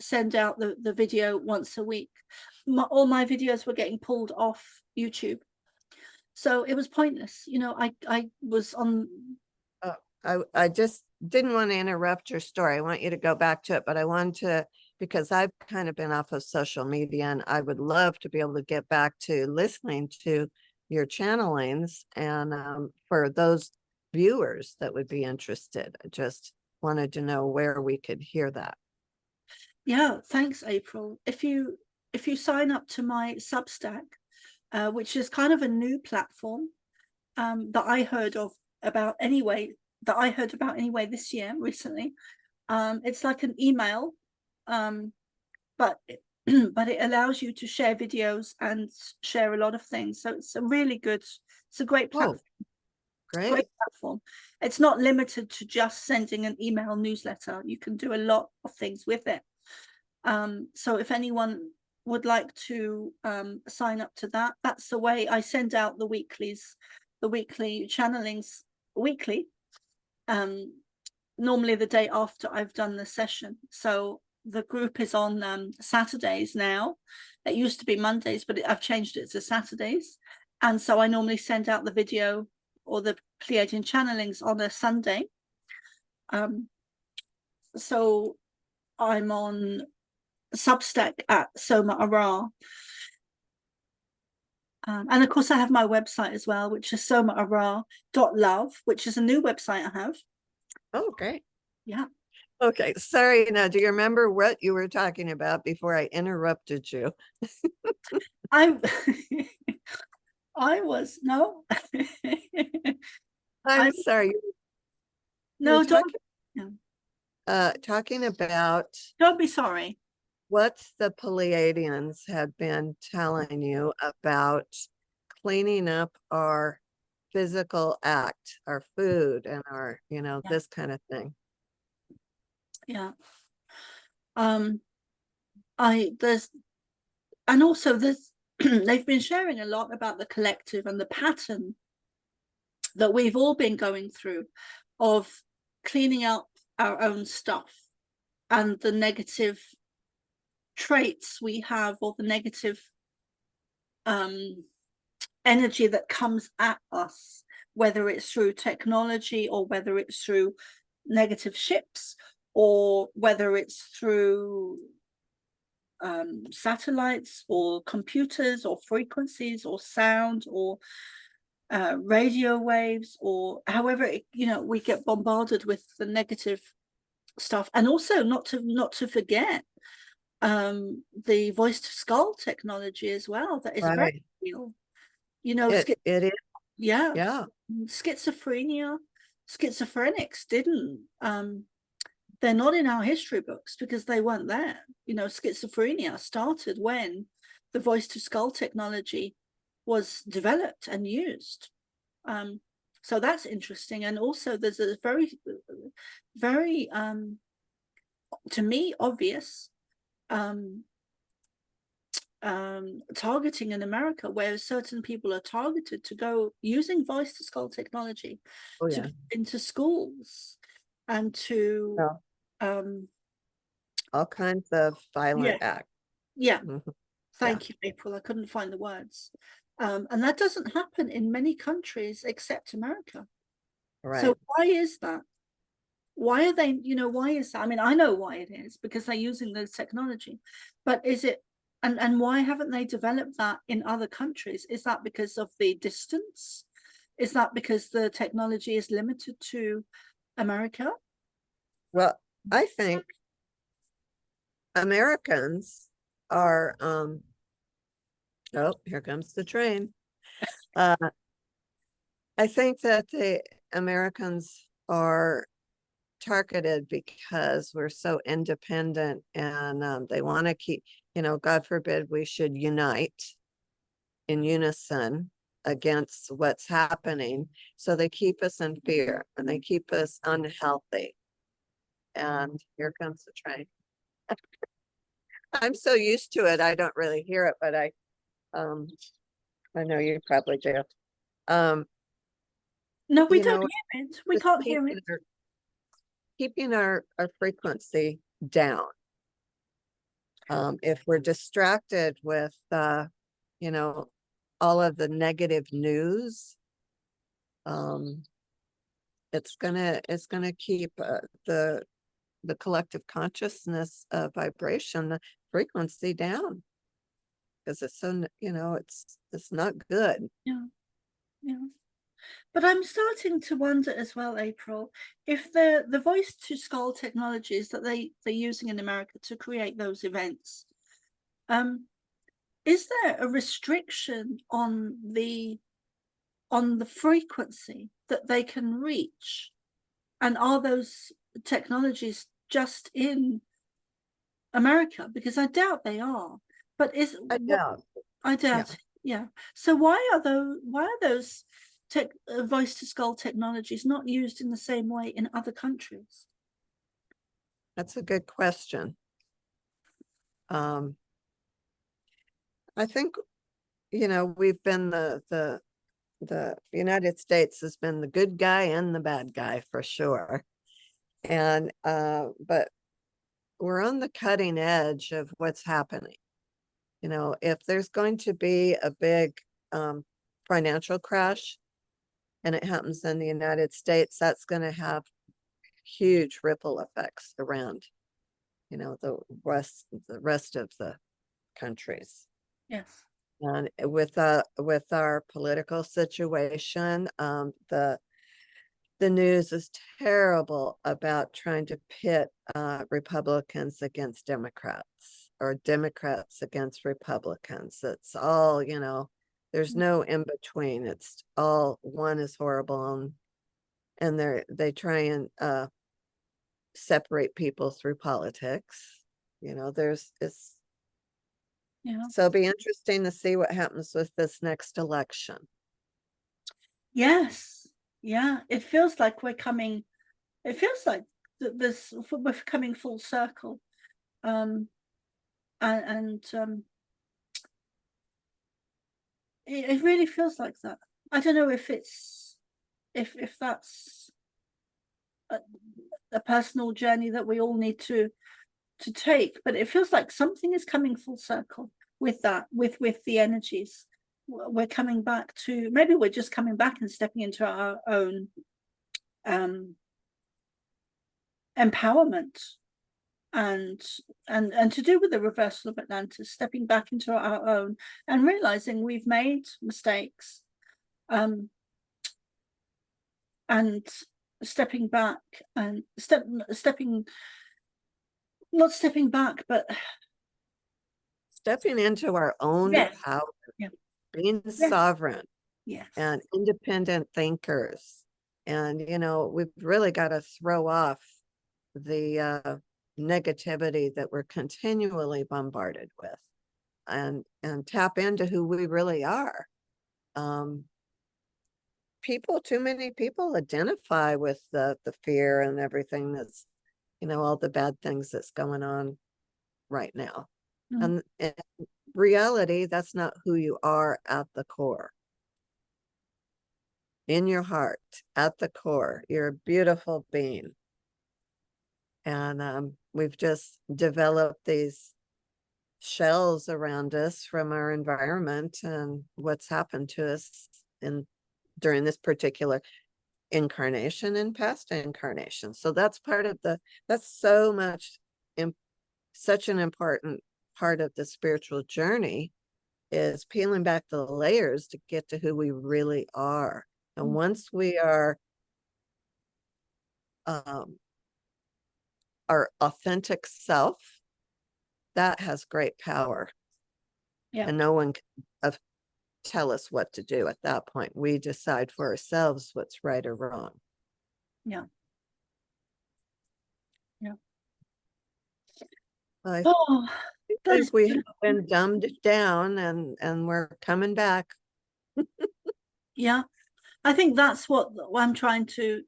send out the video once a week. All my videos were getting pulled off YouTube, so it was pointless. You know, I was on. I just didn't want to interrupt your story. I want you to go back to it, but I wanted to, because I've kind of been off of social media, and I would love to be able to get back to listening to your channelings. And for those viewers that would be interested, I just wanted to know where we could hear that. Yeah, thanks, April. If you sign up to my Substack, which is kind of a new platform that I heard about anyway this year recently. It's like an email, but it allows you to share videos and share a lot of things. So it's a great platform. Great platform. It's not limited to just sending an email newsletter. You can do a lot of things with it. So if anyone would like to sign up to that, that's the way. I send out the weekly channelings weekly, normally the day after I've done the session. So the group is on Saturdays now. It used to be Mondays, but I've changed it to Saturdays. And so I normally send out the video or the Pleiadian channelings on a Sunday. So I'm on Substack at Soma ARah. And of course I have my website as well, which is somaarah.love, which is a new website I have. Oh, great. Yeah. Okay, sorry. Now, do you remember what you were talking about before I interrupted you? I was no. I'm sorry. No, don't. Talking about Don't be sorry. What the Pleiadians had been telling you about cleaning up our physical act, our food, and our, this kind of thing. Yeah. There's they've been sharing a lot about the collective and the pattern that we've all been going through of cleaning up our own stuff and the negative traits we have, or the negative energy that comes at us, whether it's through technology or whether it's through negative ships or whether it's through satellites or computers or frequencies or sound or radio waves, or however we get bombarded with the negative stuff. And also not to forget the voice to skull technology as well, that is very real. It is. Yeah. Schizophrenics didn't they're not in our history books because they weren't there. Schizophrenia started when the voice to skull technology was developed and used. So that's interesting. And also there's a very to me obvious targeting in America, where certain people are targeted to go using voice to skull technology into schools, and to Well, um all kinds of yeah, violent acts. yeah. Mhm. Yeah, Thank you, April. I couldn't find the words. And that doesn't happen in many countries except America. So right. why is that? Why are they, why is that? I mean, I know why it is, because they're using this technology, but is it, and why haven't they developed that in other countries? Is that because of the distance? Is that because the technology is limited to America? Well, I think Americans are, oh, here comes the train. Uh, I think that the Americans are targeted because we're so independent and they want to keep, God forbid we should unite in unison against what's happening. So they keep us in fear and they keep us unhealthy. And here comes the train. I'm so used to it, I don't really hear it, but um I know you probably do. Um, No, we you don't know, hear it. We just can't hear it. keeping our frequency down. If we're distracted with you know, all of the negative news, um, it's gonna keep the collective consciousness vibration, the frequency down because it's so, it's not good. Yeah, yeah. But I'm starting to wonder as well, April, if the voice to skull technologies that they're using in America to create those events, um, is there a restriction on the frequency that they can reach? And are those technologies just in America? Because I doubt they are. But is I what doubt. I Yeah, doubt it. Yeah. So why are those voice to skull technologies not used in the same way in other countries? that's a good question. I think, we've been the United States has been the good guy and the bad guy for sure. And but we're on the cutting edge of what's happening. If there's going to be a big financial crash and it happens in the United States, that's going to have huge ripple effects around, the rest of the countries. Yes. And with our political situation, the news is terrible about trying to pit Republicans against Democrats or Democrats against Republicans. It's all, there's no in between. It's all one is horrible, and they try and separate people through politics. It's Yeah. so it'll be interesting to see what happens with this next election. Yes. Yeah. It feels like we're coming full circle. Um and it really feels like that. I don't know if it's if that's a, a personal journey that we all need to take, but it feels like something is coming full circle with that, with the energies. We're coming back to, maybe we're just coming back and stepping into our own um empowerment, and and to do with the reversal of Atlantis, stepping back into our own and realizing we've made mistakes, um and stepping back and stepping not stepping back, but Stepping into our own yes, power, yeah, being yes, sovereign yes, and independent thinkers. And, we've really got to throw off the negativity that we're continually bombarded with and tap into who we really are. Um, too many people identify with the fear and everything that's, all the bad things that's going on right now. mm, And in reality, that's not who you are at the core. In your heart, at the core, you're a beautiful being. And we've just developed these shells around us from our environment and what's happened to us during this particular incarnation and past incarnation. So that's that's so much, such an important part of the spiritual journey, is peeling back the layers to get to who we really are. And once we are our authentic self, that has great power. Yeah. And no one can tell us what to do at that point. We decide for ourselves what's right or wrong. Yeah. Yeah. I Oh, think we have been dumbed down, and we're coming back. yeah. I think that's what I'm trying to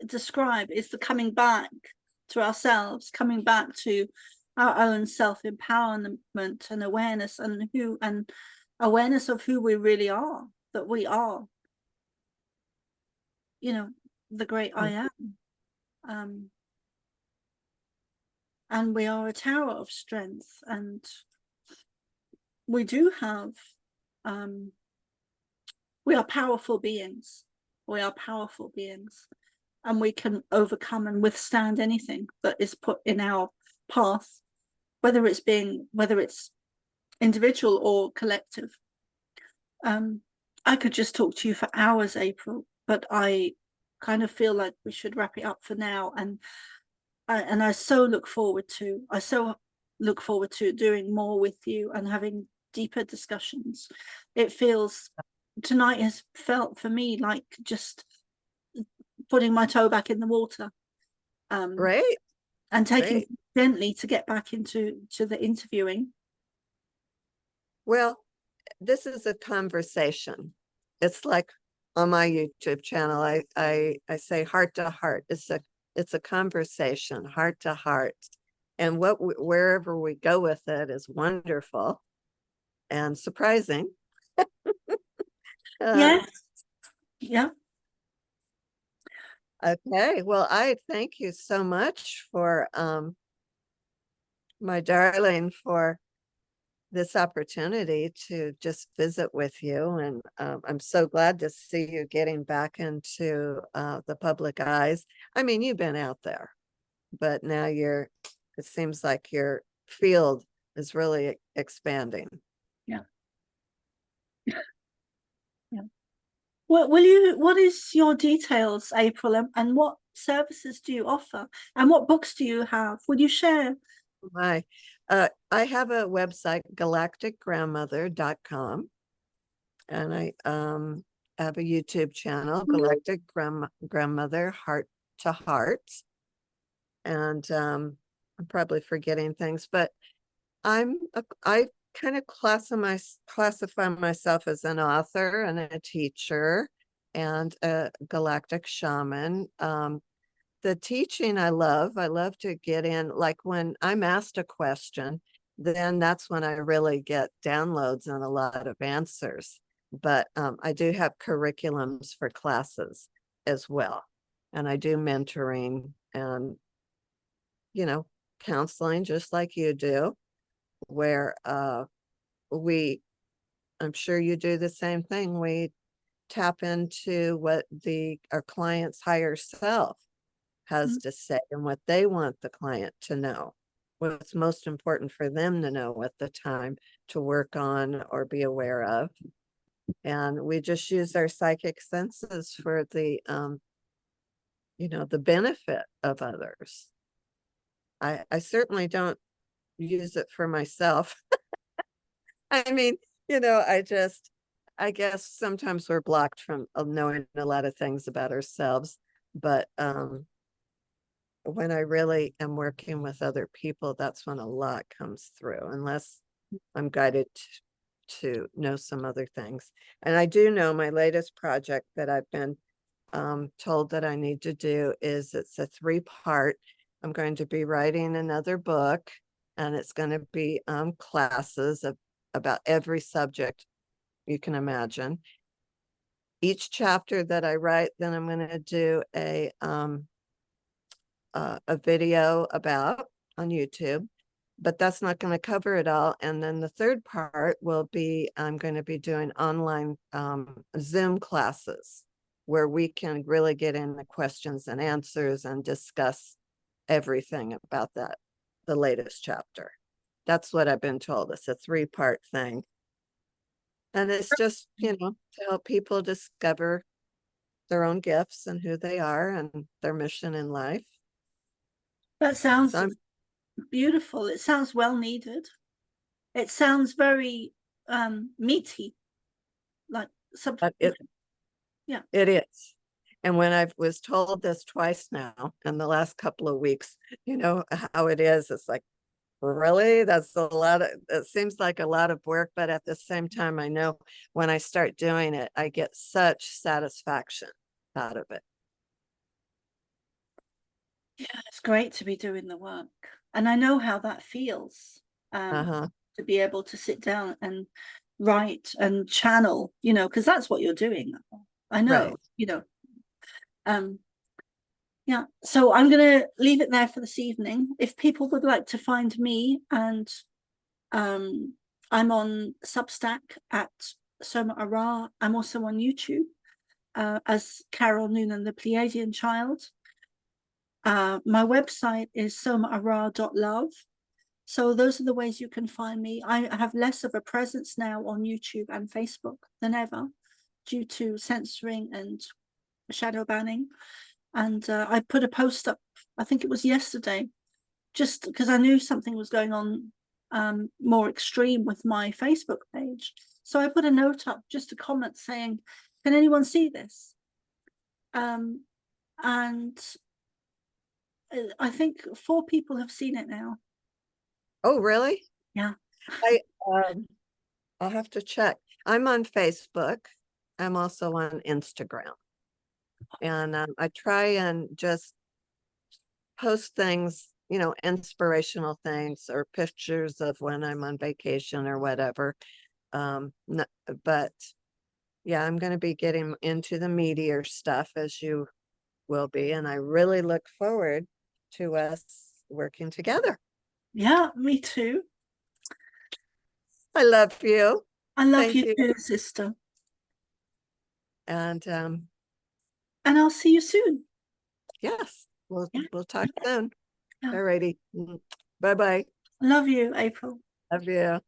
describe, is the coming back to ourselves, coming back to our own self-empowerment and awareness, and awareness of who we really are, that we are, you know, the great I am. And we are a tower of strength, and we do have we are powerful beings. We are powerful beings, and we can overcome and withstand anything that is put in our path, whether it's individual or collective. I could just talk to you for hours, April, but I kind of feel like we should wrap it up for now. And I so look forward to doing more with you and having deeper discussions. Tonight has felt for me like just putting my toe back in the water, Right. and taking gently to get back into the interviewing. Well, this is a conversation. It's like on my YouTube channel, I say heart to heart. It's a conversation, heart to heart. And wherever we go with it is wonderful and surprising. Yes. Yeah. Okay. Well, I thank you so much for my darling, for this opportunity to just visit with you. And I'm so glad to see you getting back into the public eyes. I mean, you've been out there, but now it seems like your field is really expanding. Yeah. Yeah. What is your details, April, and what services do you offer, and what books do you have? Will you share? I have a website, galacticgrandmother.com, and I have a YouTube channel, Galactic Grandmother Heart to Heart. And I'm probably forgetting things, but I kind of classify myself as an author and a teacher and a galactic shaman. The teaching I love to get in, like when I'm asked a question, then that's when I really get downloads and a lot of answers. But I do have curriculums for classes as well. And I do mentoring and, counseling just like you do, where I'm sure you do the same thing. We tap into what our client's higher self has to say and what they want the client to know, what's most important for them to know at the time to work on or be aware of. And we just use our psychic senses for the benefit of others. I certainly don't use it for myself. I mean, I guess sometimes we're blocked from knowing a lot of things about ourselves, but when I really am working with other people, that's when a lot comes through, unless I'm guided to know some other things. And I do know my latest project that I've been told that I need to do it's a 3-part. I'm going to be writing another book, and it's going to be classes about every subject you can imagine. Each chapter that I write, then I'm going to do a video about on YouTube, but that's not going to cover it all. And then the third part will be, I'm going to be doing online Zoom classes where we can really get into questions and answers and discuss everything about that, the latest chapter. That's what I've been told. It's a 3-part thing. And it's just, to help people discover their own gifts and who they are and their mission in life. That sounds So beautiful. It sounds well needed. It sounds very meaty, like something. Yeah, it is. And when I was told this twice now in the last couple of weeks, how it is, it's like, really? That's a lot of, it seems like a lot of work, but at the same time, I know when I start doing it, I get such satisfaction out of it. yeah, it's great to be doing the work. And I know how that feels, to be able to sit down and write and channel, because that's what you're doing. I know, Right. Yeah, so I'm going to leave it there for this evening. If people would like to find me, and I'm on Substack at Soma ARah. I'm also on YouTube as Carol Noonan, the Pleiadian Child. My website is somaarah.love. So those are the ways you can find me. I have less of a presence now on YouTube and Facebook than ever due to censoring and shadow banning. And I put a post up, I think it was yesterday, just because I knew something was going on more extreme with my Facebook page. So I put a note up, just a comment saying, can anyone see this? And I think 4 people have seen it now. Oh, really? Yeah. I'll have to check. I'm on Facebook. I'm also on Instagram. And I try and just post things, inspirational things or pictures of when I'm on vacation or whatever. But yeah, I'm going to be getting into the meteor stuff, as you will be. And I really look forward to us working together. Yeah, me too. I love you. I love Thank you you. too, sister. And And I'll see you soon. yes, we'll Yeah. we'll talk soon. Yeah. All righty. Bye-bye. Love you, April. Love you.